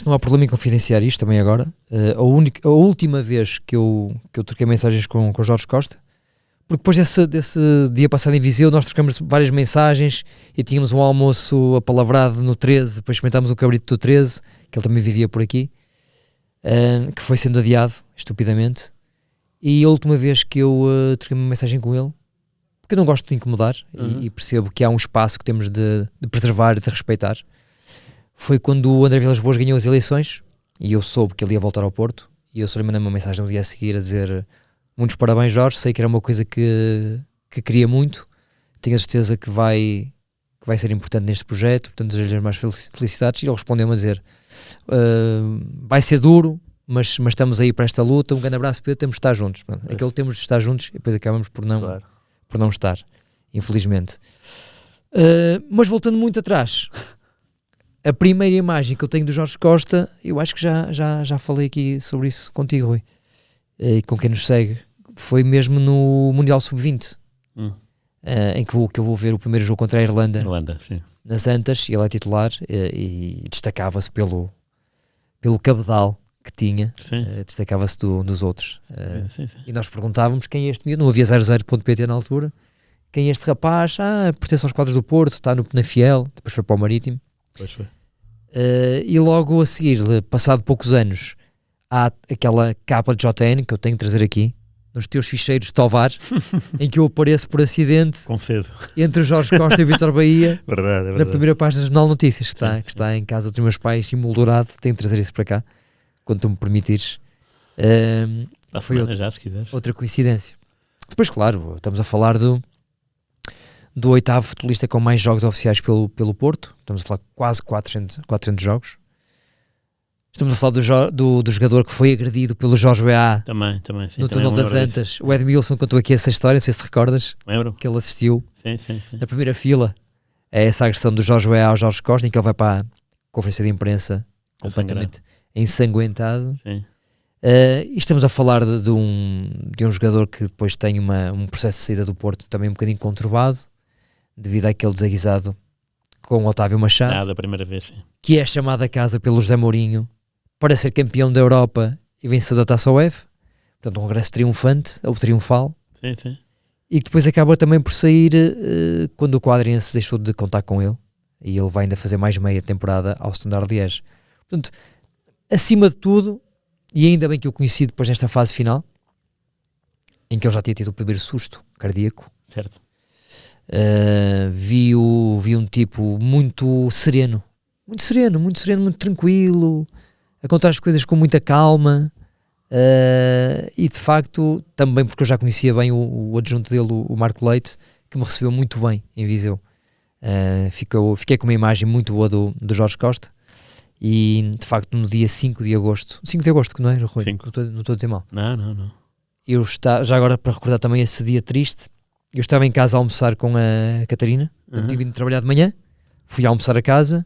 Speaker 1: não há problema em confidenciar isto também agora. A última vez que eu troquei mensagens com o Jorge Costa, porque depois desse dia passado em Viseu nós trocamos várias mensagens e tínhamos um almoço apalavrado no 13, depois experimentámos o cabrito do 13, que ele também vivia por aqui, que foi sendo adiado, estupidamente. E a última vez que eu troquei uma mensagem com ele, porque eu não gosto de incomodar e percebo que há um espaço que temos de preservar e de respeitar, foi quando o André Vilas Boas ganhou as eleições e eu soube que ele ia voltar ao Porto e eu só lhe mandei uma mensagem no dia a seguir a dizer muitos parabéns, Jorge, sei que era uma coisa que queria muito, tenho a certeza que vai ser importante neste projeto, portanto desejo-lhe mais felicidades. E ele respondeu-me a dizer vai ser duro, mas estamos aí para esta luta, um grande abraço, Pedro, temos de estar juntos. Aquele temos de estar juntos e depois acabamos por não estar, infelizmente. Mas voltando muito atrás, a primeira imagem que eu tenho do Jorge Costa, eu acho que já falei aqui sobre isso contigo, Rui, e com quem nos segue, foi mesmo no Mundial Sub-20, em que eu vou ver o primeiro jogo contra a Irlanda
Speaker 2: sim.
Speaker 1: nas Antas, e ele é titular e destacava-se pelo cabedal que tinha, destacava-se dos outros.
Speaker 2: Sim.
Speaker 1: E nós perguntávamos quem é este miúdo, não havia 00.pt na altura, quem é este rapaz? Pertence aos quadros do Porto, está na Fiel, depois foi para o Marítimo.
Speaker 2: Pois foi.
Speaker 1: E logo a seguir, passado poucos anos, há aquela capa de JN que eu tenho de trazer aqui, nos teus ficheiros de Tovar, em que eu apareço por acidente entre o Jorge Costa e o Vítor Bahia,
Speaker 2: verdade.
Speaker 1: na primeira página do Jornal Notícias, que está em casa dos meus pais, emoldurado. Tenho de trazer isso para cá, quando tu me permitires. Foi outra coincidência. Depois, claro, estamos a falar do 8º futebolista com mais jogos oficiais pelo Porto. Estamos a falar de quase 400 jogos. Estamos a falar do jogador que foi agredido pelo Jorge B.A.
Speaker 2: Também, sim,
Speaker 1: no túnel das Antas. O Edmilson contou aqui essa história, não sei se recordas.
Speaker 2: Lembro.
Speaker 1: Que ele assistiu
Speaker 2: sim.
Speaker 1: na primeira fila a essa agressão do Jorge B.A. ao Jorge Costa, em que ele vai para a conferência de imprensa completamente ensanguentado.
Speaker 2: Sim.
Speaker 1: E estamos a falar de um jogador que depois tem um processo de saída do Porto também um bocadinho conturbado, devido àquele desaguisado com o Otávio Machado,
Speaker 2: da primeira vez, sim.
Speaker 1: Que é chamado a casa pelo José Mourinho para ser campeão da Europa e vencedor da Taça UEFA. Portanto, um regresso triunfante, ou triunfal.
Speaker 2: Sim.
Speaker 1: E que depois acaba também por sair quando o Quadrense deixou de contar com ele, e ele vai ainda fazer mais meia temporada ao Standard Liège. Portanto, acima de tudo, e ainda bem que eu conheci depois nesta fase final, em que eu já tinha tido o primeiro susto cardíaco,
Speaker 2: certo.
Speaker 1: Vi um tipo muito sereno, muito tranquilo, a contar as coisas com muita calma, e de facto também porque eu já conhecia bem o adjunto dele, o Marco Leite, que me recebeu muito bem em Viseu. Fiquei com uma imagem muito boa do Jorge Costa. E de facto no dia 5 de agosto, que não é, Rui? Não estou a dizer mal.
Speaker 2: Não.
Speaker 1: Já agora, para recordar também esse dia triste, eu estava em casa a almoçar com a Catarina, tinha vindo trabalhar de manhã, fui almoçar a casa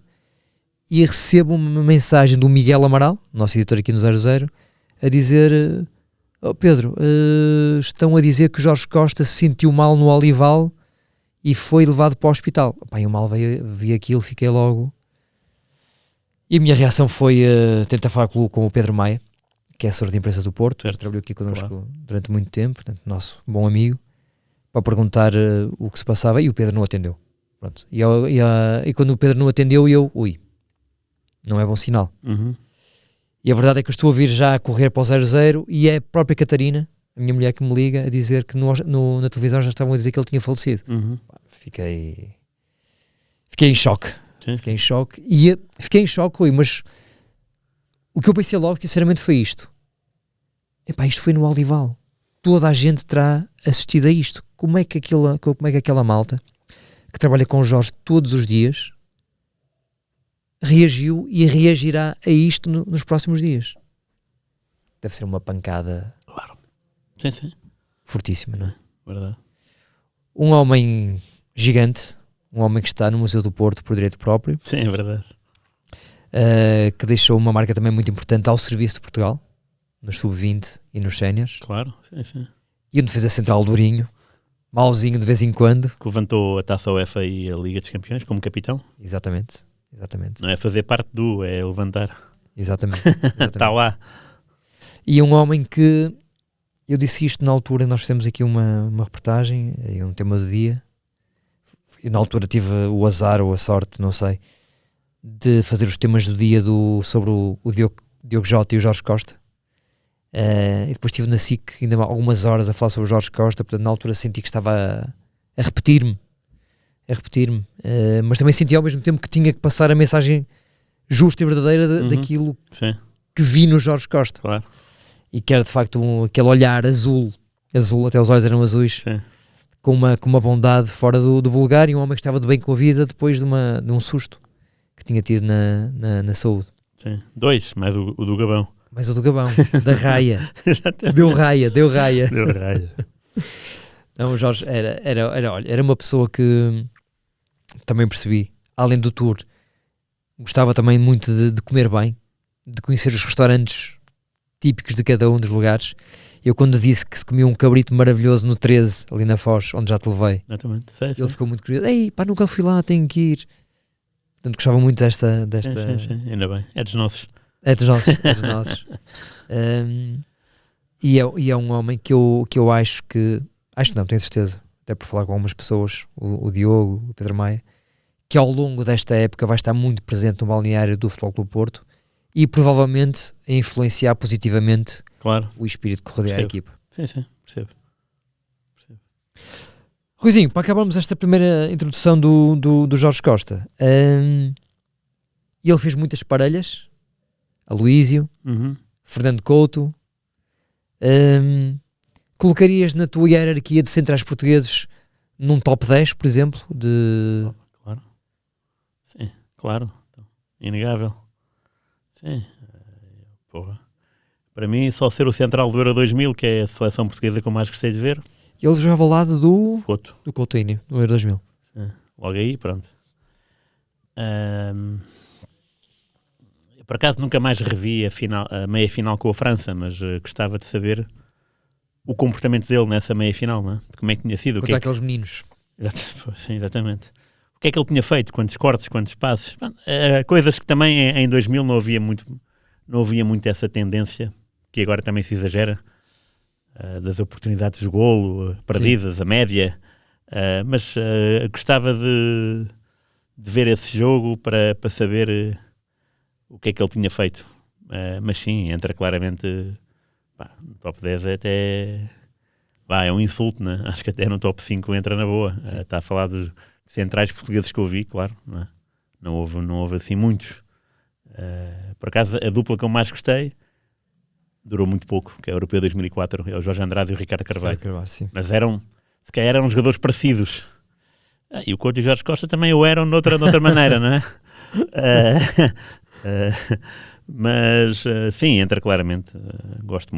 Speaker 1: e recebo uma mensagem do Miguel Amaral, nosso editor aqui no 00, a dizer: Pedro, estão a dizer que o Jorge Costa se sentiu mal no Olival e foi levado para o hospital. Eu mal vi aquilo, fiquei logo... E a minha reação foi tentar falar com o Pedro Maia, que é assessor de imprensa do Porto, que trabalhou aqui connosco durante muito tempo, portanto, nosso bom amigo, para perguntar o que se passava, e o Pedro não atendeu. Pronto. E quando o Pedro não atendeu, ui, não é bom sinal.
Speaker 2: Uhum.
Speaker 1: E a verdade é que eu estou a vir já a correr para o 0-0 e é a própria Catarina, a minha mulher, que me liga a dizer que na televisão já estavam a dizer que ele tinha falecido.
Speaker 2: Uhum.
Speaker 1: Fiquei em choque.
Speaker 2: Sim.
Speaker 1: Fiquei em choque, Rui, mas o que eu pensei logo, sinceramente, foi isto. Epá, isto foi no Olival. Toda a gente terá assistido a isto. Como é que aquela malta que trabalha com o Jorge todos os dias reagiu e reagirá a isto nos próximos dias? Deve ser uma pancada,
Speaker 2: Claro. Sim.
Speaker 1: fortíssima, não é?
Speaker 2: Verdade.
Speaker 1: Um homem gigante, um homem que está no Museu do Porto por direito próprio,
Speaker 2: Sim, é verdade.
Speaker 1: que deixou uma marca também muito importante ao serviço de Portugal, nos sub-20 e nos séniores,
Speaker 2: Claro. Sim.
Speaker 1: e um defesa central durinho, mauzinho de vez em quando.
Speaker 2: Que levantou a Taça UEFA e a Liga dos Campeões como capitão.
Speaker 1: Exatamente.
Speaker 2: Não é fazer parte é levantar.
Speaker 1: Exatamente.
Speaker 2: Está lá.
Speaker 1: E um homem que, eu disse isto na altura, nós fizemos aqui uma reportagem, um tema do dia, e na altura tive o azar ou a sorte, não sei, de fazer os temas do dia sobre o Diogo Jota e o Jorge Costa. E depois estive na SIC ainda algumas horas a falar sobre o Jorge Costa, portanto na altura senti que estava a repetir-me, mas também senti ao mesmo tempo que tinha que passar a mensagem justa e verdadeira daquilo
Speaker 2: Sim.
Speaker 1: que vi no Jorge Costa.
Speaker 2: Claro.
Speaker 1: E que era de facto aquele olhar azul, até os olhos eram azuis,
Speaker 2: Sim.
Speaker 1: com uma bondade fora do vulgar, e um homem que estava de bem com a vida depois de um susto que tinha tido na saúde.
Speaker 2: Sim. 2, mais o do Gabão.
Speaker 1: Mas o do Gabão, da raia,
Speaker 2: Exatamente.
Speaker 1: deu raia.
Speaker 2: Deu raia.
Speaker 1: Não, o Jorge era uma pessoa que também percebi, além do tour, gostava também muito de comer bem, de conhecer os restaurantes típicos de cada um dos lugares. Eu, quando disse que se comia um cabrito maravilhoso no 13, ali na Foz, onde já te levei,
Speaker 2: Exatamente.
Speaker 1: ele ficou muito curioso. Ei, pá, nunca fui lá, tenho que ir. Portanto, gostava muito desta...
Speaker 2: Sim. Ainda bem. É dos nossos.
Speaker 1: É dos nossos. E é um homem que eu acho que... Acho não, tenho certeza. Até por falar com algumas pessoas, o Diogo, o Pedro Maia, que ao longo desta época vai estar muito presente no balneário do Futebol Clube Porto e provavelmente a influenciar positivamente,
Speaker 2: claro,
Speaker 1: o espírito que rodeia a equipa.
Speaker 2: Sim, percebo.
Speaker 1: Ruizinho, para acabarmos esta primeira introdução do Jorge Costa, ele fez muitas parelhas, Aloísio, Fernando Couto. Colocarias na tua hierarquia de centrais portugueses num top 10, por exemplo?
Speaker 2: Claro. Sim, claro. Inegável. Sim. Porra. Para mim, só ser o central do Euro 2000, que é a seleção portuguesa que eu mais gostei de ver.
Speaker 1: Ele jogava ao lado do
Speaker 2: Coutinho,
Speaker 1: no Euro 2000.
Speaker 2: Logo aí, pronto. Por acaso nunca mais revi a meia-final com a França, mas gostava de saber o comportamento dele nessa meia-final, não é? Como é que tinha sido.
Speaker 1: Contra aqueles meninos.
Speaker 2: Sim, exatamente. O que é que ele tinha feito? Quantos cortes, quantos passos? Coisas que também em 2000 não havia muito essa tendência, que agora também se exagera, das oportunidades de golo perdidas, sim, a média. Mas gostava de ver esse jogo para saber o que é que ele tinha feito. Mas sim, entra claramente no top 10 até... é um insulto, né? Acho que até no top 5 entra na boa. Está a falar dos centrais portugueses que eu vi, claro. Não houve assim muitos. Por acaso, a dupla que eu mais gostei durou muito pouco, que é o Europeu 2004, é o Jorge Andrade e o Ricardo Carvalho.
Speaker 1: Sim.
Speaker 2: Mas se calhar eram jogadores parecidos. E o Couto e o Jorge Costa também o eram de outra maneira, não é? Mas sim, entra claramente. Gostava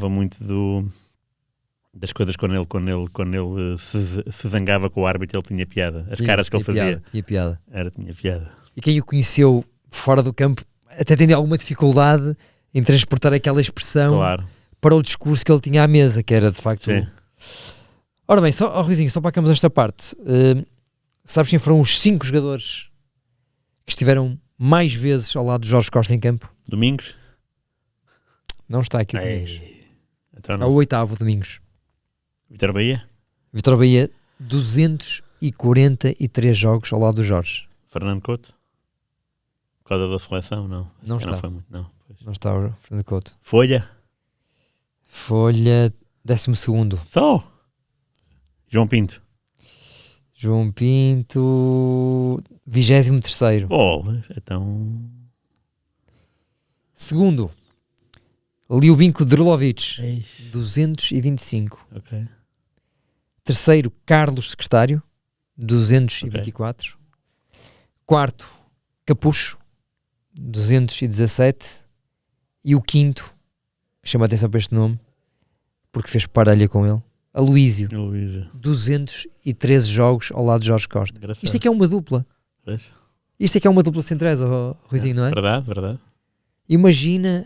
Speaker 2: muito das coisas quando ele se zangava com o árbitro. Ele tinha piada. As caras que ele fazia.
Speaker 1: Tinha piada.
Speaker 2: Tinha piada.
Speaker 1: E quem o conheceu fora do campo até tem alguma dificuldade em transportar aquela expressão, claro, para o discurso que ele tinha à mesa, que era de facto...
Speaker 2: Sim.
Speaker 1: Ora bem, Ruizinho, só para acabarmos esta parte, sabes quem foram os 5 jogadores que estiveram mais vezes ao lado de Jorge Costa em campo?
Speaker 2: Domingos?
Speaker 1: Não está aqui o Domingos.
Speaker 2: Então
Speaker 1: é o 8º Domingos.
Speaker 2: Vítor Bahia?
Speaker 1: Vítor Bahia, 211 243 jogos ao lado do Jorge.
Speaker 2: Fernando Couto? Por causa da seleção, não.
Speaker 1: Não está.
Speaker 2: Não foi muito, não. Pois.
Speaker 1: Não está o Fernando Couto.
Speaker 2: Folha?
Speaker 1: Folha, 12º.
Speaker 2: Só? João Pinto?
Speaker 1: João Pinto, 23º.
Speaker 2: Bolas, então...
Speaker 1: Segundo, Ljubinko Drlovic,
Speaker 2: Eish,
Speaker 1: 225.
Speaker 2: ok.
Speaker 1: Terceiro, Carlos Secretário, 224. Quarto, Capucho, 217. E o quinto, chama a atenção para este nome, porque fez parelha com ele, Aloísio,
Speaker 2: Luísa.
Speaker 1: 213 jogos ao lado de Jorge Costa.
Speaker 2: Engraçado.
Speaker 1: Isto é que é uma dupla.
Speaker 2: Pois.
Speaker 1: Isto é que é uma dupla centrais, Ruizinho, não é?
Speaker 2: Verdade, verdade.
Speaker 1: Imagina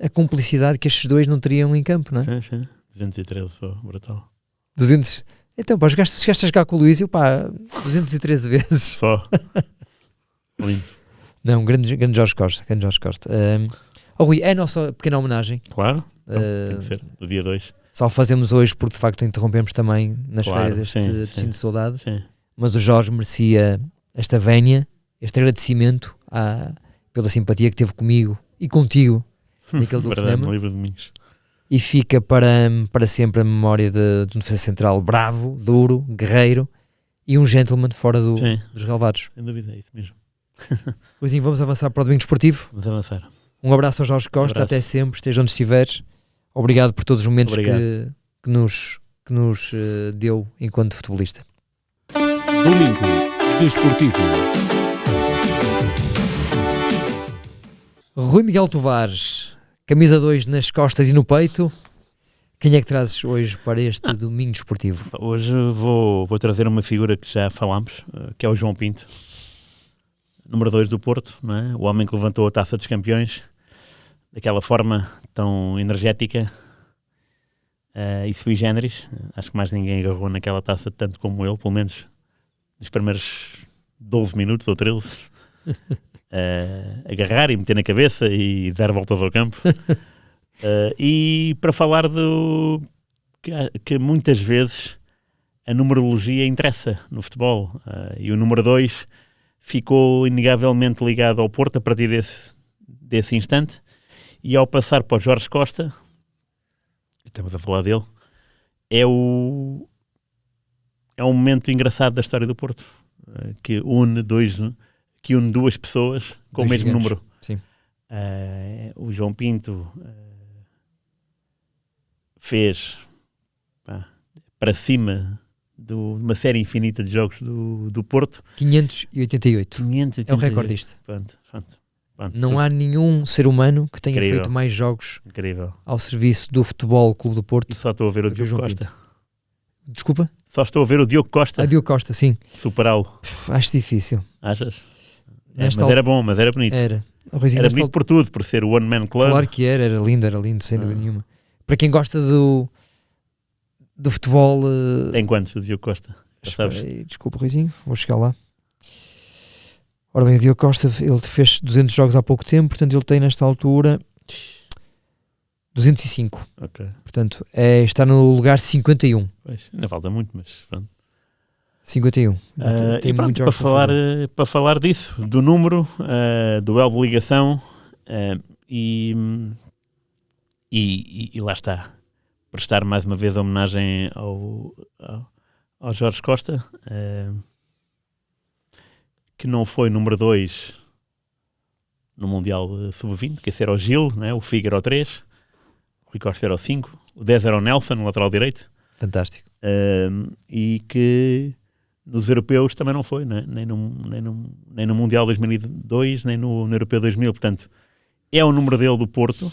Speaker 1: a cumplicidade que estes dois não teriam em campo, não é?
Speaker 2: Sim. 213, só, brutal.
Speaker 1: 200. Então, pá, chegaste a jogar com o Luísio, pá, 213 vezes.
Speaker 2: Só. Lindo.
Speaker 1: Não, grande Jorge Costa. Grande Jorge Costa. Rui, é a nossa pequena homenagem.
Speaker 2: Claro. Então, tem que ser. No dia 2.
Speaker 1: Só o fazemos hoje porque de facto interrompemos também nas
Speaker 2: Claro,
Speaker 1: férias
Speaker 2: sim,
Speaker 1: este
Speaker 2: sim.
Speaker 1: destino de saudade.
Speaker 2: Sim.
Speaker 1: Mas o Jorge merecia esta vénia, este agradecimento pela simpatia que teve comigo e contigo naquele
Speaker 2: Verdade,
Speaker 1: telefonema.
Speaker 2: no livro de Domingos.
Speaker 1: E fica para sempre a memória de um defesa central bravo, duro, guerreiro e um gentleman fora
Speaker 2: Sim.
Speaker 1: dos relevados.
Speaker 2: Sem dúvida, é isso mesmo.
Speaker 1: Luizinho, vamos avançar para o Domingo Desportivo.
Speaker 2: Vamos avançar.
Speaker 1: Um abraço ao Jorge Costa,
Speaker 2: abraço.
Speaker 1: até sempre, esteja onde estiveres. Obrigado por todos os momentos
Speaker 2: Obrigado.
Speaker 1: que nos deu enquanto futebolista.
Speaker 3: Domingo Desportivo.
Speaker 1: Rui Miguel Tovares, camisa 2 nas costas e no peito. Quem é que trazes hoje para este Domingo Desportivo?
Speaker 2: Hoje vou trazer uma figura que já falámos, que é o João Pinto. Número 2 do Porto, não é? O homem que levantou a Taça dos Campeões daquela forma tão energética e sui generis. Acho que mais ninguém agarrou naquela taça tanto como ele, pelo menos nos primeiros 12 minutos ou 13. Agarrar e meter na cabeça e dar voltas ao campo. E para falar que muitas vezes a numerologia interessa no futebol. E o número 2 ficou inegavelmente ligado ao Porto a partir desse instante. E ao passar para o Jorge Costa, estamos a falar dele, é um momento engraçado da história do Porto, que une duas pessoas com
Speaker 1: Dois
Speaker 2: o mesmo
Speaker 1: gigantes.
Speaker 2: número.
Speaker 1: Sim.
Speaker 2: O João Pinto fez para cima de uma série infinita de jogos do Porto.
Speaker 1: 588.
Speaker 2: 588.
Speaker 1: É o recordista.
Speaker 2: Pronto.
Speaker 1: Não há nenhum ser humano que tenha
Speaker 2: Incrível.
Speaker 1: feito mais jogos
Speaker 2: Incrível.
Speaker 1: ao serviço do Futebol Clube do
Speaker 2: E
Speaker 1: Porto.
Speaker 2: só estou a ver o
Speaker 1: do que o
Speaker 2: Diogo
Speaker 1: João
Speaker 2: Costa.
Speaker 1: Desculpa?
Speaker 2: Só estou a ver o Diogo Costa
Speaker 1: A Diogo Costa, sim.
Speaker 2: superá-lo.
Speaker 1: Acho difícil.
Speaker 2: Achas?
Speaker 1: Nesta
Speaker 2: Mas era bom, mas era bonito.
Speaker 1: Era. O Ruizinho,
Speaker 2: Era
Speaker 1: nesta
Speaker 2: bonito por tudo, por ser o One Man Club.
Speaker 1: Claro que era lindo, sem dúvida nenhuma. Para quem gosta do futebol.
Speaker 2: Tem quantos o Diogo Costa? Já sabes?
Speaker 1: Desculpa, Ruizinho, vou chegar lá. Ora bem, o Diogo Costa, ele fez 200 jogos há pouco tempo, portanto ele tem nesta altura 205.
Speaker 2: Ok.
Speaker 1: Portanto, está no lugar 51.
Speaker 2: Pois, ainda falta muito, mas pronto.
Speaker 1: 51.
Speaker 2: E pronto, para falar disso, do número, do elo de ligação e lá está. Prestar mais uma vez a homenagem ao Jorge Costa, que não foi número 2 no Mundial Sub-20, que esse era o Gil, né? O Figo era o 3, o Rui Costa era o 5, o 10 era o Nelson, no lateral direito.
Speaker 1: Fantástico.
Speaker 2: E que nos europeus também não foi, né? nem no Mundial 2002, nem no Europeu 2000. Portanto, é o número dele do Porto,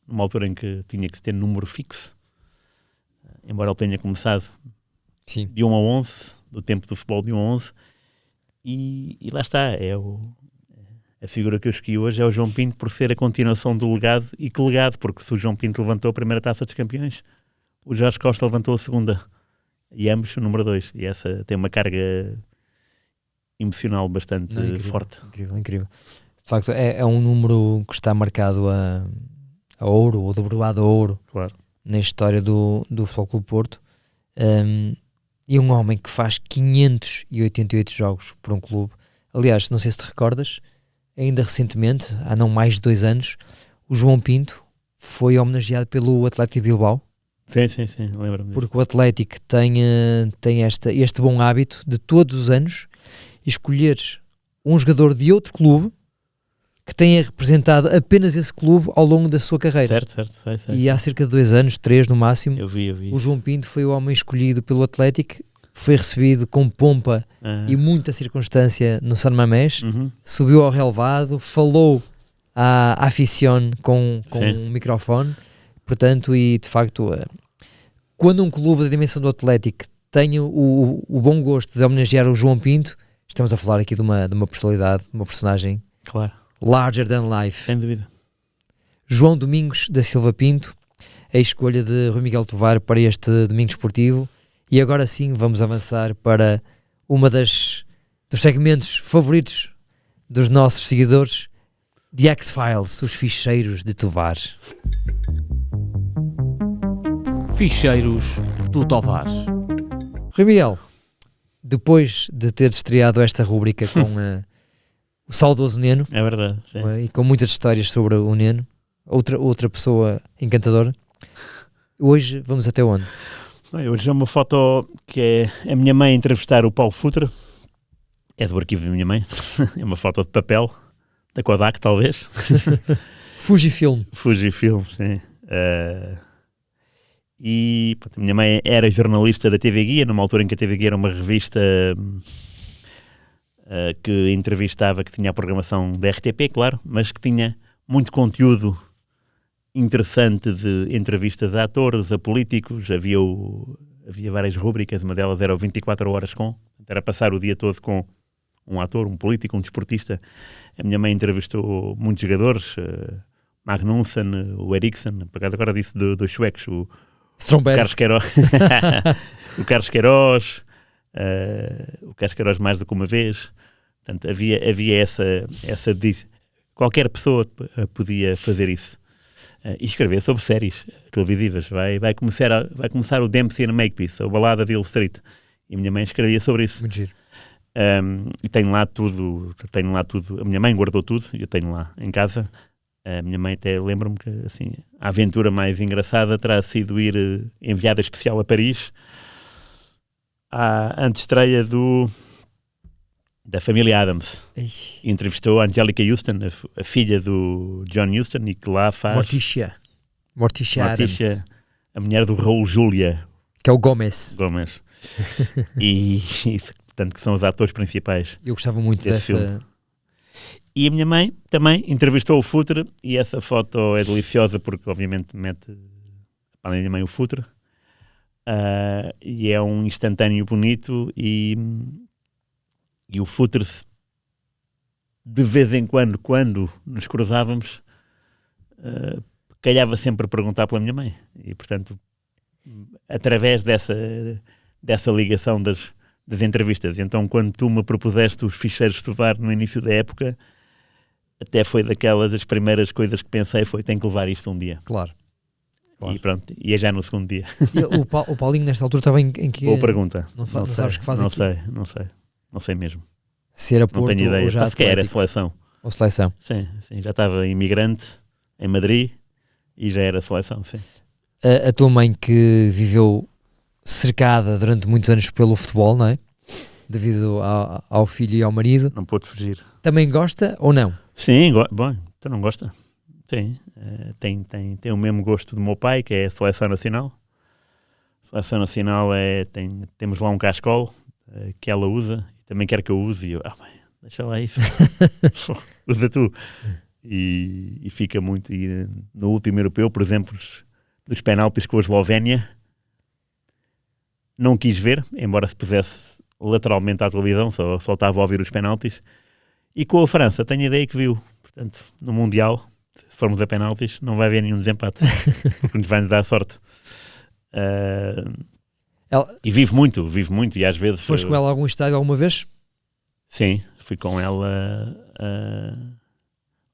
Speaker 2: numa altura em que tinha que ter número fixo, embora ele tenha começado
Speaker 1: Sim.
Speaker 2: de 1 a 11, do tempo do futebol de 1 a 11. E lá está, a figura que eu escolhi hoje é o João Pinto, por ser a continuação do legado. E que legado, porque se o João Pinto levantou a primeira Taça dos Campeões, o Jorge Costa levantou a segunda, e ambos o número 2, e essa tem uma carga emocional bastante forte.
Speaker 1: Incrível. De facto, é um número que está marcado a ouro, ou dobroado a ouro,
Speaker 2: Claro.
Speaker 1: na história do Futebol Clube Porto. e um homem que faz 588 jogos por um clube. Aliás, não sei se te recordas, ainda recentemente, há não mais de 2 anos, o João Pinto foi homenageado pelo Atlético de Bilbao.
Speaker 2: Sim, lembro-me disso.
Speaker 1: Porque o Atlético tem este bom hábito de todos os anos escolher um jogador de outro clube que tenha representado apenas esse clube ao longo da sua carreira.
Speaker 2: Certo.
Speaker 1: E há cerca de 2 anos, 3 no máximo,
Speaker 2: Eu vi.
Speaker 1: o João Pinto foi o homem escolhido pelo Atlético, foi recebido com pompa e muita circunstância no San Mamés, subiu ao relevado, falou à afición com um microfone, portanto, e de facto, quando um clube da dimensão do Atlético tem o bom gosto de homenagear o João Pinto, estamos a falar aqui de uma personalidade, de uma personagem
Speaker 2: Claro,
Speaker 1: larger than life.
Speaker 2: sem dúvida.
Speaker 1: João Domingos da Silva Pinto, a escolha de Rui Miguel Tovar para este domingo esportivo. E agora sim vamos avançar para uma dos segmentos favoritos dos nossos seguidores, The X-Files, os ficheiros de Tovar.
Speaker 3: Ficheiros do Tovar.
Speaker 1: Rui Miguel, depois de ter estreado esta rúbrica com o saudoso Neno,
Speaker 2: É verdade. Sim.
Speaker 1: e com muitas histórias sobre o Neno, outra pessoa encantadora, hoje vamos até onde?
Speaker 2: Hoje é uma foto que é a minha mãe a entrevistar o Paulo Futre. É do arquivo da minha mãe. É uma foto de papel, da Kodak talvez.
Speaker 1: Fujifilm.
Speaker 2: Fujifilm, sim. E pronto, a minha mãe era jornalista da TV Guia, numa altura em que a TV Guia era uma revista que entrevistava, que tinha a programação da RTP, claro, mas que tinha muito conteúdo interessante de entrevistas a atores, a políticos. Havia várias rúbricas, uma delas era o 24 horas com, era passar o dia todo com um ator, um político, um desportista. A minha mãe entrevistou muitos jogadores, Magnussen, o Eriksson, por acaso agora disse dos suecos, o Carlos Queiroz, o Carlos Queiroz, mais do que uma vez. Portanto, havia essa qualquer pessoa podia fazer isso. E escrever sobre séries televisivas. Vai começar o Dempsey and Makepeace, a balada de Hill Street. E a minha mãe escrevia sobre isso.
Speaker 1: Muito giro.
Speaker 2: E tenho lá tudo. A minha mãe guardou tudo e eu tenho lá em casa. A minha mãe até lembra-me que assim, a aventura mais engraçada terá sido ir enviada especial a Paris à antestreia da família Adams. Entrevistou a Angelica Houston, a filha do John Huston, e que lá faz...
Speaker 1: Morticia Adams.
Speaker 2: A mulher do Raul Julia.
Speaker 1: Que é o Gomes.
Speaker 2: e portanto, que são os atores principais.
Speaker 1: Eu gostava muito dessa...
Speaker 2: filme. E a minha mãe também entrevistou o Futre, e essa foto é deliciosa porque, obviamente, mete para a minha mãe o Futre. E é um instantâneo bonito, e o Futre, de vez em quando nos cruzávamos, calhava sempre a perguntar pela minha mãe. E, portanto, através dessa ligação das entrevistas. Então, quando tu me propuseste os ficheiros de Tovar no início da época, até foi das primeiras coisas que pensei foi, tenho que levar isto um dia.
Speaker 1: Claro.
Speaker 2: E pronto, e é já no segundo dia.
Speaker 1: E o Paulinho nesta altura estava em que...
Speaker 2: Boa pergunta.
Speaker 1: Não sabes que faz aqui?
Speaker 2: Não sei mesmo.
Speaker 1: Se era Porto,
Speaker 2: não tenho ideia.
Speaker 1: ou já
Speaker 2: Parece que era seleção.
Speaker 1: Ou seleção.
Speaker 2: Sim, já estava imigrante em Madrid e já era seleção, sim.
Speaker 1: A tua mãe, que viveu cercada durante muitos anos pelo futebol, não é? Devido ao filho e ao marido.
Speaker 2: Não pôde fugir.
Speaker 1: Também gosta ou não?
Speaker 2: Sim, bom, tu não gosta? Sim, tem o mesmo gosto do meu pai, que é a seleção nacional. A seleção nacional temos lá um cascol que ela usa, e também quer que eu use, e eu, mãe, deixa lá isso, usa tu. E fica muito, e no último europeu, por exemplo, dos penaltis com a Eslovénia, não quis ver, embora se pusesse lateralmente à televisão, só estava a ouvir os penaltis. E com a França, tenho a ideia que viu. Portanto, no Mundial, se formos a penaltis, não vai haver nenhum desempate, porque nos vai-nos dar sorte. E vive muito, e às vezes...
Speaker 1: Foste com ela a algum estádio alguma vez?
Speaker 2: Sim, fui com ela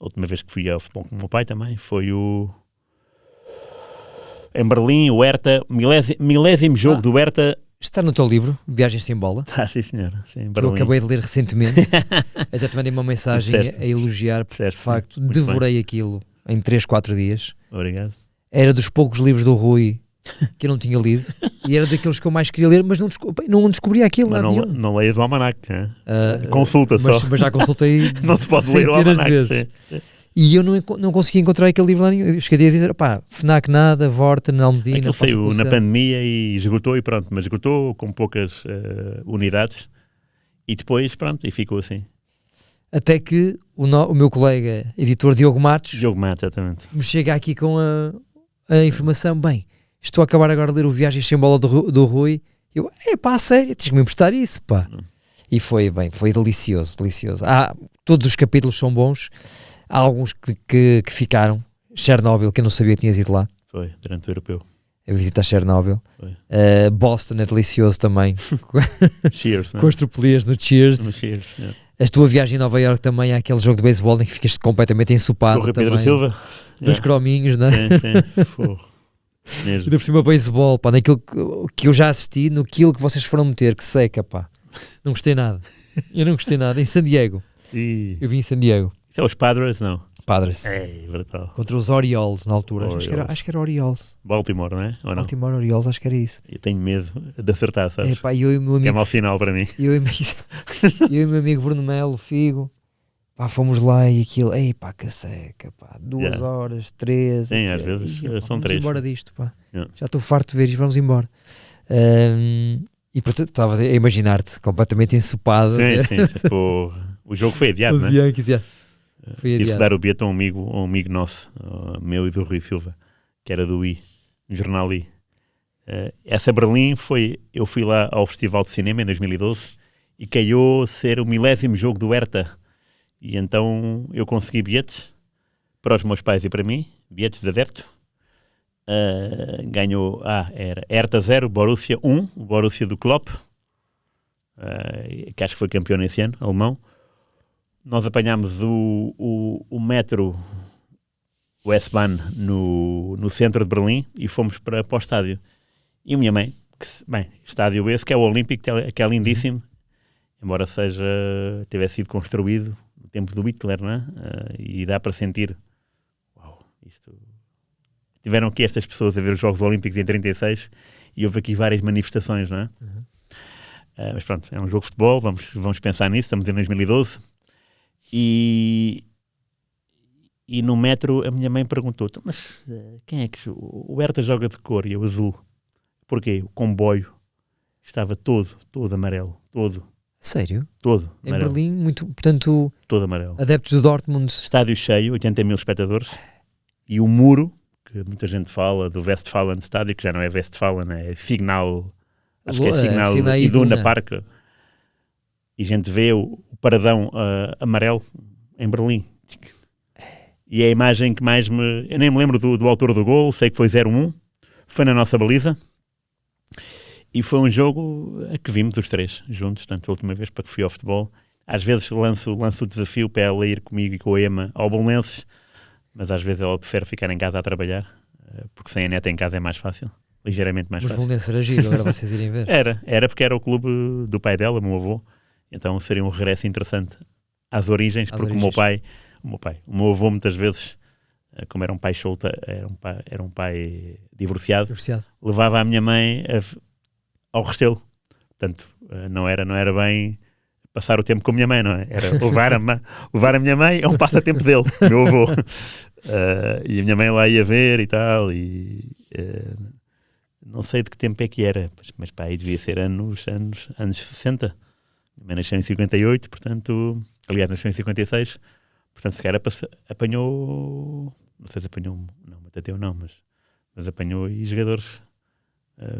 Speaker 2: a última vez que fui ao futebol com o meu pai também, foi em Berlim, o Hertha, milésimo jogo do Hertha
Speaker 1: Está no teu livro, Viagens Sem Bola,
Speaker 2: Sim, senhor. Sim,
Speaker 1: que eu acabei de ler recentemente. Até te mandei uma mensagem a elogiar, porque de facto devorei aquilo em 3-4 dias.
Speaker 2: Obrigado.
Speaker 1: Era dos poucos livros do Rui que eu não tinha lido e era daqueles que eu mais queria ler, mas não descobri aquilo.
Speaker 2: Mas não leias o almanac, consulta
Speaker 1: mas,
Speaker 2: só.
Speaker 1: Mas já consultei
Speaker 2: não se pode ler o almanac.
Speaker 1: Vezes. E eu não consegui encontrar aquele livro lá nenhum. Eu cheguei a dizer, FNAC nada, Vorten, Almedina.
Speaker 2: Aquilo saiu na pandemia e esgotou e pronto, mas esgotou com poucas unidades e depois pronto, e ficou assim.
Speaker 1: Até que o meu colega editor Diogo Matos
Speaker 2: exatamente.
Speaker 1: Me chega aqui com a informação, bem, estou a acabar agora de ler o Viagens Sem Bola do Rui. Eu, a sério, tens que me emprestar isso, pá. E foi delicioso. Todos os capítulos são bons. Há alguns que ficaram. Chernobyl, que eu não sabia que tinhas ido lá.
Speaker 2: Foi, durante o europeu.
Speaker 1: Eu visito a Chernobyl. Boston é delicioso também.
Speaker 2: Cheers,
Speaker 1: com as tropelias no Cheers.
Speaker 2: No Cheers, yeah.
Speaker 1: A tua viagem em Nova Iorque também, há aquele jogo de beisebol em que ficas completamente ensopado.
Speaker 2: O Pedro Silva.
Speaker 1: Dos crominhos, não é?
Speaker 2: Sim.
Speaker 1: E por cima beisebol, pá, naquilo que eu já assisti, naquilo que vocês foram meter, que seca, pá. Não gostei nada. Eu não gostei nada. Em San Diego. Eu vim em San Diego.
Speaker 2: Isso é os Padres, não?
Speaker 1: Padres.
Speaker 2: Brutal.
Speaker 1: Contra os Orioles, na altura. Acho que era Orioles.
Speaker 2: Baltimore, não é? Ou não?
Speaker 1: Baltimore Orioles, acho que era isso.
Speaker 2: Eu tenho medo de acertar, sabes?
Speaker 1: Eu e o meu amigo,
Speaker 2: é mau sinal para mim.
Speaker 1: Eu e o meu amigo Bruno Melo, Figo, pá, fomos lá e aquilo, que seca, pá, 2 horas, 3.
Speaker 2: Sim, às vezes são 3.
Speaker 1: Vamos embora disto, pá. Já estou farto de ver isto, vamos embora. E portanto, estava a imaginar-te completamente ensopado.
Speaker 2: Sim. O jogo foi adiado,
Speaker 1: os Yankees,
Speaker 2: tive de dar o bilhete a um amigo nosso, meu e do Rui Silva, que era do I, no jornal I. Essa Berlim eu fui lá ao Festival de Cinema em 2012 e calhou ser o 1000º jogo do Hertha. E então eu consegui bilhetes para os meus pais e para mim, bilhetes de adepto. Ganhou, era Hertha 0, Borussia 1, o Borussia do Klopp, que acho que foi campeão nesse ano, alemão. Nós apanhámos o metro, o S-Bahn, no centro de Berlim e fomos para o estádio. E a minha mãe, estádio esse que é o Olímpico, que é lindíssimo, embora tivesse sido construído no tempo do Hitler, não é? E dá para sentir, isto... Tiveram aqui estas pessoas a ver os Jogos Olímpicos em 36 e houve aqui várias manifestações, não é? Mas pronto, é um jogo de futebol, vamos pensar nisso, estamos em 2012. E no metro a minha mãe perguntou, mas quem é que... O Hertha joga de cor e eu azul. Porquê? O comboio estava todo amarelo, todo.
Speaker 1: Sério?
Speaker 2: Todo
Speaker 1: amarelo. Em Berlim, portanto...
Speaker 2: Todo amarelo.
Speaker 1: Adeptos do Dortmund.
Speaker 2: Estádio cheio, 80 mil espectadores. E o muro, que muita gente fala do Westfalen Estádio, que já não é Westfalen, é Signal... Acho que é Signal Iduna Park. E a gente vê o paradão amarelo em Berlim. E é a imagem que mais me... Eu nem me lembro do autor do gol, sei que foi 0-1. Foi na nossa baliza. E foi um jogo a que vimos os três juntos, tanto a última vez para que fui ao futebol. Às vezes lanço o desafio para ela ir comigo e com a Ema ao Belenenses, mas às vezes ela prefere ficar em casa a trabalhar, porque sem a neta em casa é mais fácil. Ligeiramente mais fácil.
Speaker 1: Mas Belenenses era giro, agora vocês irem ver.
Speaker 2: Era porque era o clube do pai dela, meu avô. Então seria um regresso interessante às origens, porque o meu avô muitas vezes, como era um pai solto, era um pai divorciado. Levava a minha mãe ao Restelo. Portanto, não era bem passar o tempo com a minha mãe, não é? Era levar a minha mãe a um passatempo dele, meu avô. E a minha mãe lá ia ver e tal, não sei de que tempo é que era, mas pá, aí devia ser anos 60. Minha mãe nasceu em 58, portanto, aliás, nasceu em 56, portanto, se calhar apanhou, não sei se apanhou, não, Matateu não, mas apanhou e jogadores,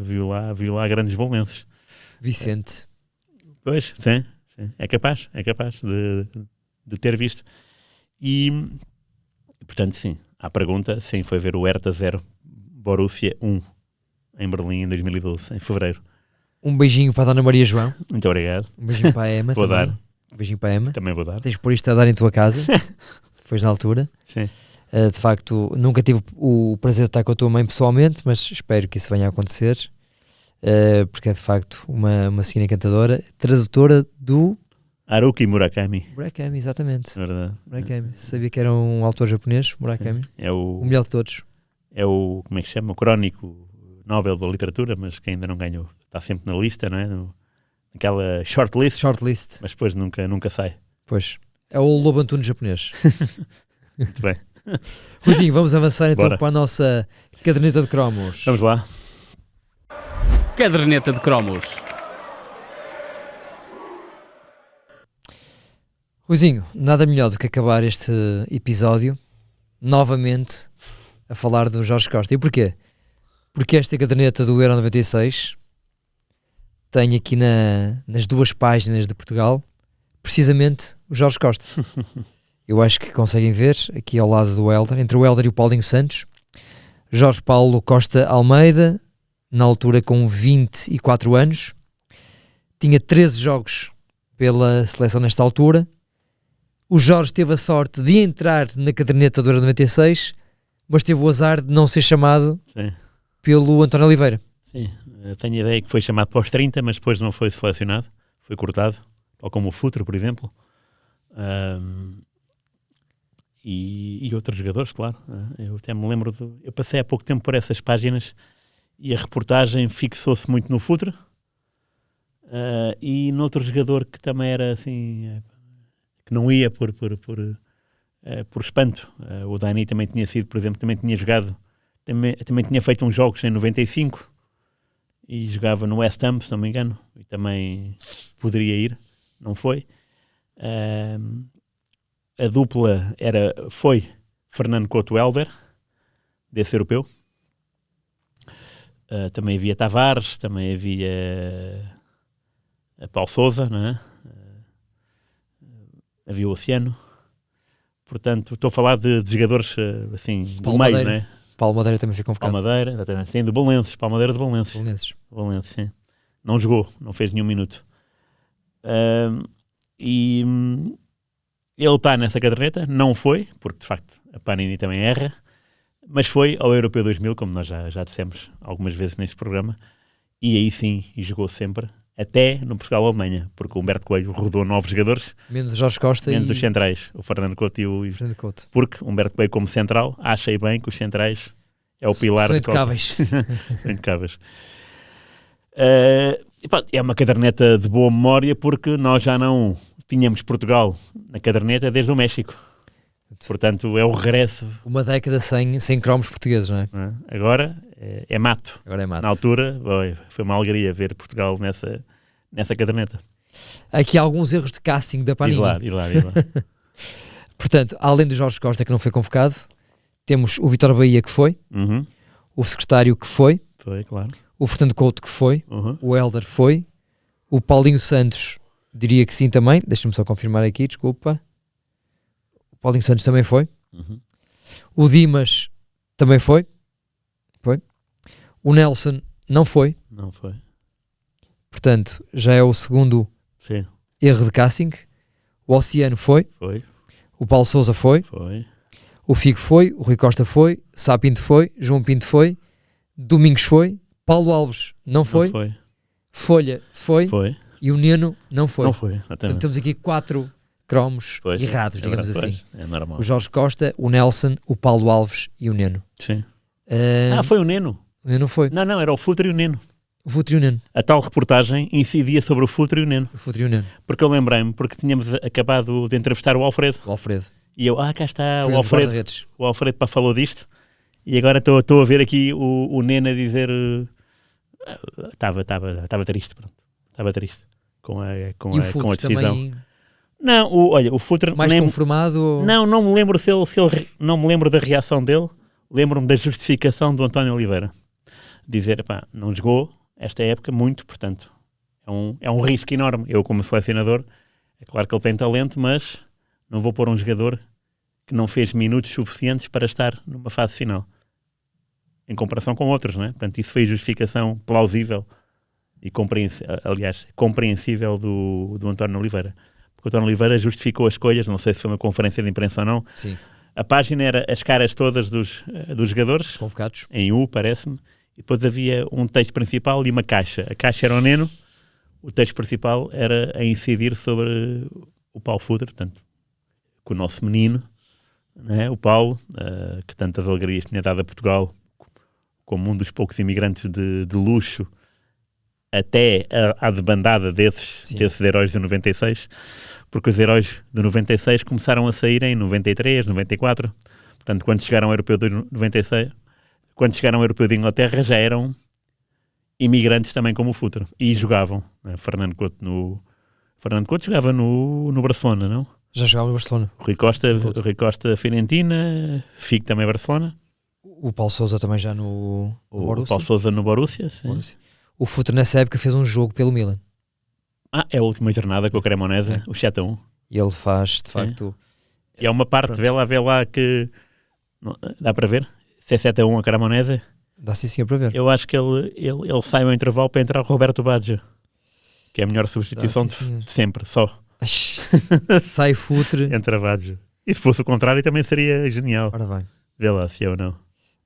Speaker 2: viu lá grandes belenenses.
Speaker 1: Vicente.
Speaker 2: Pois, sim, é capaz de ter visto. E, portanto, sim, à pergunta, sim, foi ver o Hertha 0, Borussia 1, em Berlim, em 2012, em fevereiro.
Speaker 1: Um beijinho para a Dona Maria João.
Speaker 2: Muito obrigado.
Speaker 1: Um beijinho para a Ema.
Speaker 2: Vou dar.
Speaker 1: Um beijinho para a Ema.
Speaker 2: Também vou dar.
Speaker 1: Tens por isto a dar em tua casa. Depois na altura.
Speaker 2: Sim.
Speaker 1: De facto, nunca tive o prazer de estar com a tua mãe pessoalmente, mas espero que isso venha a acontecer. porque é de facto uma senhora encantadora, tradutora do
Speaker 2: Haruki Murakami.
Speaker 1: Murakami, exatamente.
Speaker 2: Verdade.
Speaker 1: Murakami. Sabia que era um autor japonês, Murakami.
Speaker 2: É
Speaker 1: O
Speaker 2: o,
Speaker 1: melhor de todos.
Speaker 2: é o, como é que se chama? O crónico Nobel da Literatura, mas que ainda não ganhou. Está sempre na lista, não é? Naquela shortlist,
Speaker 1: Shortlist.
Speaker 2: mas depois nunca sai.
Speaker 1: Pois. É o Lobo Antunes japonês.
Speaker 2: Muito bem.
Speaker 1: Ruizinho, vamos avançar então
Speaker 2: Bora.
Speaker 1: para a nossa caderneta de cromos.
Speaker 2: Vamos lá.
Speaker 3: Caderneta de cromos.
Speaker 1: Ruizinho, nada melhor do que acabar este episódio novamente a falar do Jorge Costa. E porquê? Porque esta caderneta do Euro 96 tem aqui nas duas páginas de Portugal precisamente o Jorge Costa. Eu acho que conseguem ver aqui ao lado do Hélder, entre o Hélder e o Paulinho Santos, Jorge Paulo Costa Almeida, na altura com 24 anos, tinha 13 jogos pela seleção nesta altura. O Jorge teve a sorte de entrar na caderneta do Euro 96, mas teve o azar de não ser chamado
Speaker 2: Sim.
Speaker 1: pelo António Oliveira.
Speaker 2: Sim. Eu tenho a ideia que foi chamado para os 30, mas depois não foi selecionado. Foi cortado. Tal como o Futre, por exemplo. E outros jogadores, claro. Eu até me lembro eu passei há pouco tempo por essas páginas e a reportagem fixou-se muito no Futre e noutro jogador que também era assim, que não ia por espanto. O Dani também tinha sido, por exemplo, também tinha jogado, também tinha feito uns jogos em 95 e jogava no West Ham, se não me engano, e também poderia ir, não foi. A dupla foi Fernando Couto Hélder, desse europeu. Também havia Tavares, também havia Paulo Sousa, não é? Havia o Oceano. Portanto, estou a falar de jogadores assim, do
Speaker 1: Paulo
Speaker 2: meio,
Speaker 1: Madeira.
Speaker 2: não é?
Speaker 1: Paulo Madeira também foi convocado.
Speaker 2: Palmadeira, exatamente. Sim, do Belenenses, Palmadeira de Belenenses.
Speaker 1: Belenenses.
Speaker 2: Belenenses, sim. Não jogou, não fez nenhum minuto. E ele está nessa caderneta, não foi, porque de facto a Panini também erra, mas foi ao Europeu 2000, como nós já dissemos algumas vezes neste programa, e aí sim, e jogou sempre, até no Portugal-Alemanha, porque o Humberto Coelho rodou 9 jogadores,
Speaker 1: Menos o Jorge Costa
Speaker 2: menos
Speaker 1: e
Speaker 2: os centrais, o Fernando Couto e o...
Speaker 1: Fernando Couto.
Speaker 2: Porque Humberto Coelho, como central, achei bem que os centrais é o pilar
Speaker 1: São
Speaker 2: de qualquer...
Speaker 1: intocáveis.
Speaker 2: São intocáveis. E pá, é uma caderneta de boa memória porque nós já não tínhamos Portugal na caderneta desde o México. Portanto, é o regresso.
Speaker 1: Uma década sem cromos portugueses, não é?
Speaker 2: Não é? Agora é mato.
Speaker 1: Agora é mato.
Speaker 2: Na altura, foi uma alegria ver Portugal nessa caderneta.
Speaker 1: Aqui há alguns erros de casting da Panini.
Speaker 2: E lá.
Speaker 1: Portanto, além do Jorge Costa que não foi convocado, temos o Vítor Bahia que foi,
Speaker 2: Uhum.
Speaker 1: o secretário que foi,
Speaker 2: Foi, claro.
Speaker 1: o Fernando Couto que foi,
Speaker 2: Uhum.
Speaker 1: o Hélder foi, o Paulinho Santos diria que sim também, deixa-me só confirmar aqui, desculpa. O Paulinho Santos também foi.
Speaker 2: Uhum.
Speaker 1: O Dimas também foi. O Nelson não foi.
Speaker 2: Não foi.
Speaker 1: Portanto, já é o segundo
Speaker 2: Sim,
Speaker 1: erro de casting. O Oceano foi.
Speaker 2: foi.
Speaker 1: O Paulo Sousa foi.
Speaker 2: Foi.
Speaker 1: O Figo foi. O Rui Costa foi. Sá Pinto foi. João Pinto foi. Domingos foi. Paulo Alves não foi.
Speaker 2: Não foi.
Speaker 1: Folha foi.
Speaker 2: Foi.
Speaker 1: E o Neno não foi.
Speaker 2: Não foi.
Speaker 1: Portanto,
Speaker 2: Exatamente.
Speaker 1: temos aqui 4 cromos
Speaker 2: Pois,
Speaker 1: errados,
Speaker 2: é
Speaker 1: digamos
Speaker 2: verdade,
Speaker 1: assim.
Speaker 2: pois, é normal.
Speaker 1: O Jorge Costa, o Nelson, o Paulo Alves e o Neno.
Speaker 2: Sim.
Speaker 1: Ah,
Speaker 2: Foi o Neno.
Speaker 1: o Neno foi.
Speaker 2: Não, era o Futre e o Neno.
Speaker 1: O Futre e o Neno.
Speaker 2: A tal reportagem incidia sobre o Futre e o Neno.
Speaker 1: O Futre e o Neno.
Speaker 2: Porque eu lembrei-me, porque tínhamos acabado de entrevistar o Alfredo.
Speaker 1: O Alfredo.
Speaker 2: E eu, cá está
Speaker 1: Foi
Speaker 2: o
Speaker 1: um dos
Speaker 2: Alfredo.
Speaker 1: guarda-redes.
Speaker 2: O Alfredo falou disto. E agora estou a ver aqui o Neno a dizer... Estava triste, pronto. Estava triste com a
Speaker 1: E o
Speaker 2: com a
Speaker 1: Futre
Speaker 2: decisão.
Speaker 1: também
Speaker 2: Não, o Futre...
Speaker 1: mais conformado? Ou...
Speaker 2: Não me lembro se ele não me lembro da reação dele. Lembro-me da justificação do António Oliveira. Dizer, não jogou esta época muito, portanto, é um risco enorme. Eu, como selecionador, é claro que ele tem talento, mas não vou pôr um jogador que não fez minutos suficientes para estar numa fase final. Em comparação com outros, não é? Portanto, isso foi justificação plausível e compreensível do António Oliveira. Porque o António Oliveira justificou as escolhas, não sei se foi uma conferência de imprensa ou não.
Speaker 1: Sim.
Speaker 2: A página era as caras todas dos jogadores,
Speaker 1: Convocados.
Speaker 2: em U, parece-me, e depois havia um texto principal e uma caixa. A caixa era o Neno, o texto principal era a incidir sobre o Paulo Futre, portanto, com o nosso menino, né, o Paulo, que tantas alegrias tinha dado a Portugal, como um dos poucos imigrantes de luxo, até à debandada desses heróis de 96, porque os heróis de 96 começaram a sair em 93, 94, portanto, quando chegaram ao Europeu de 96, quando chegaram ao Europeu de Inglaterra, já eram imigrantes também como o Futre, e jogavam, né? Fernando Couto jogava no Barcelona, não?
Speaker 1: Já jogava no Barcelona.
Speaker 2: Rui Costa Fiorentina, Figo também Barcelona.
Speaker 1: O Paulo Sousa também já no Borussia.
Speaker 2: O Paulo Sousa no Borussia, sim.
Speaker 1: Borussia. O Futre nessa época fez um jogo pelo Milan.
Speaker 2: É a última jornada com a Cremonese, o 7-1.
Speaker 1: E ele faz, de facto...
Speaker 2: E há uma parte, vê lá que... Não, dá para ver? Se é 7-1 a Cremonese?
Speaker 1: Dá sim, senhor, para ver.
Speaker 2: Eu acho que ele sai ao intervalo para entrar o Roberto Baggio, que é a melhor substituição de sempre, só.
Speaker 1: Sai Futre.
Speaker 2: Entra Baggio. E se fosse o contrário também seria genial.
Speaker 1: Ora bem.
Speaker 2: Vê lá se é ou não.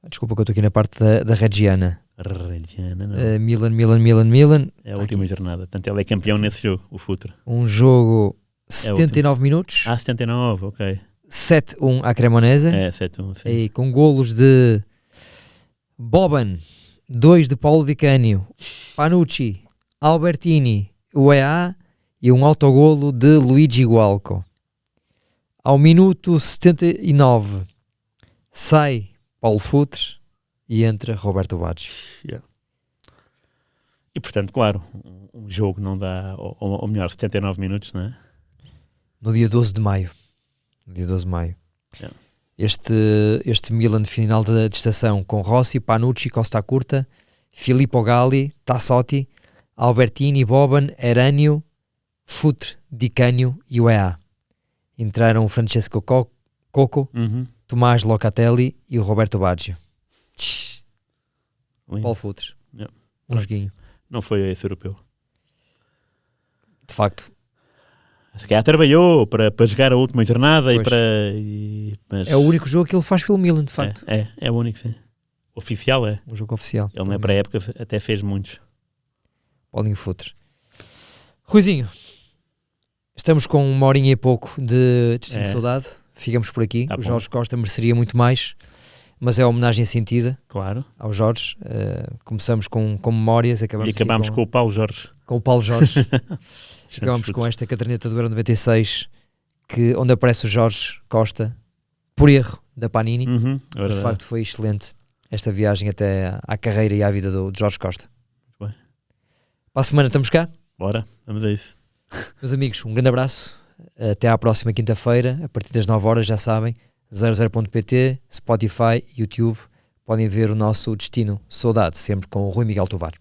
Speaker 1: Desculpa que eu estou aqui na parte da Reggiana.
Speaker 2: Reggiana, não.
Speaker 1: Milan.
Speaker 2: É a última jornada. Portanto, ele é campeão nesse jogo, o Futre.
Speaker 1: Um jogo 79 minutos.
Speaker 2: 79, ok.
Speaker 1: 7-1 à Cremonese.
Speaker 2: 7-1, sim.
Speaker 1: E com golos de Boban, 2 de Paulo Di Canio, Panucci, Albertini, UEA e um autogolo de Luigi Gualco. Ao minuto 79 sai Paulo Futre e entra Roberto Baggio.
Speaker 2: E portanto, claro, um jogo não dá, ou melhor, 79 minutos, não é?
Speaker 1: No dia 12 de maio. Este Milan de final de estação com Rossi, Panucci, Costa Curta, Filippo Galli, Tassotti, Albertini, Boban, Eranio, Futre, Di Canio e UEA. Entraram o Francesco Coco, Tomás Locatelli e o Roberto Baggio. Paulo Futre. Um joguinho.
Speaker 2: Não foi esse europeu.
Speaker 1: De facto.
Speaker 2: Se calhar trabalhou para jogar a última jornada mas...
Speaker 1: É o único jogo que ele faz pelo Milan, de facto.
Speaker 2: É o único, sim. Oficial é.
Speaker 1: Um jogo oficial.
Speaker 2: Ele na pré-época até fez muitos.
Speaker 1: Paulinho Futre. Ruizinho, estamos com 1h e pouco de Destino de Saudade. Ficamos por aqui. O Jorge Costa mereceria muito mais, mas é a homenagem sentida,
Speaker 2: claro, ao
Speaker 1: Jorge. Começamos com memórias,
Speaker 2: acabamos com o Paulo Jorge.
Speaker 1: Com o Paulo Jorge. Acabamos com esta caderneta do Euro 96, onde aparece o Jorge Costa, por erro, da Panini. Mas de facto foi excelente esta viagem até à carreira e à vida do Jorge Costa.
Speaker 2: Muito bem.
Speaker 1: Para a semana estamos cá?
Speaker 2: Bora, vamos a isso.
Speaker 1: Meus amigos, um grande abraço. Até à próxima quinta-feira, a partir das 9 horas, já sabem, 00.pt, Spotify, YouTube. Podem ver o nosso Destino Saudade, sempre com o Rui Miguel Tovar.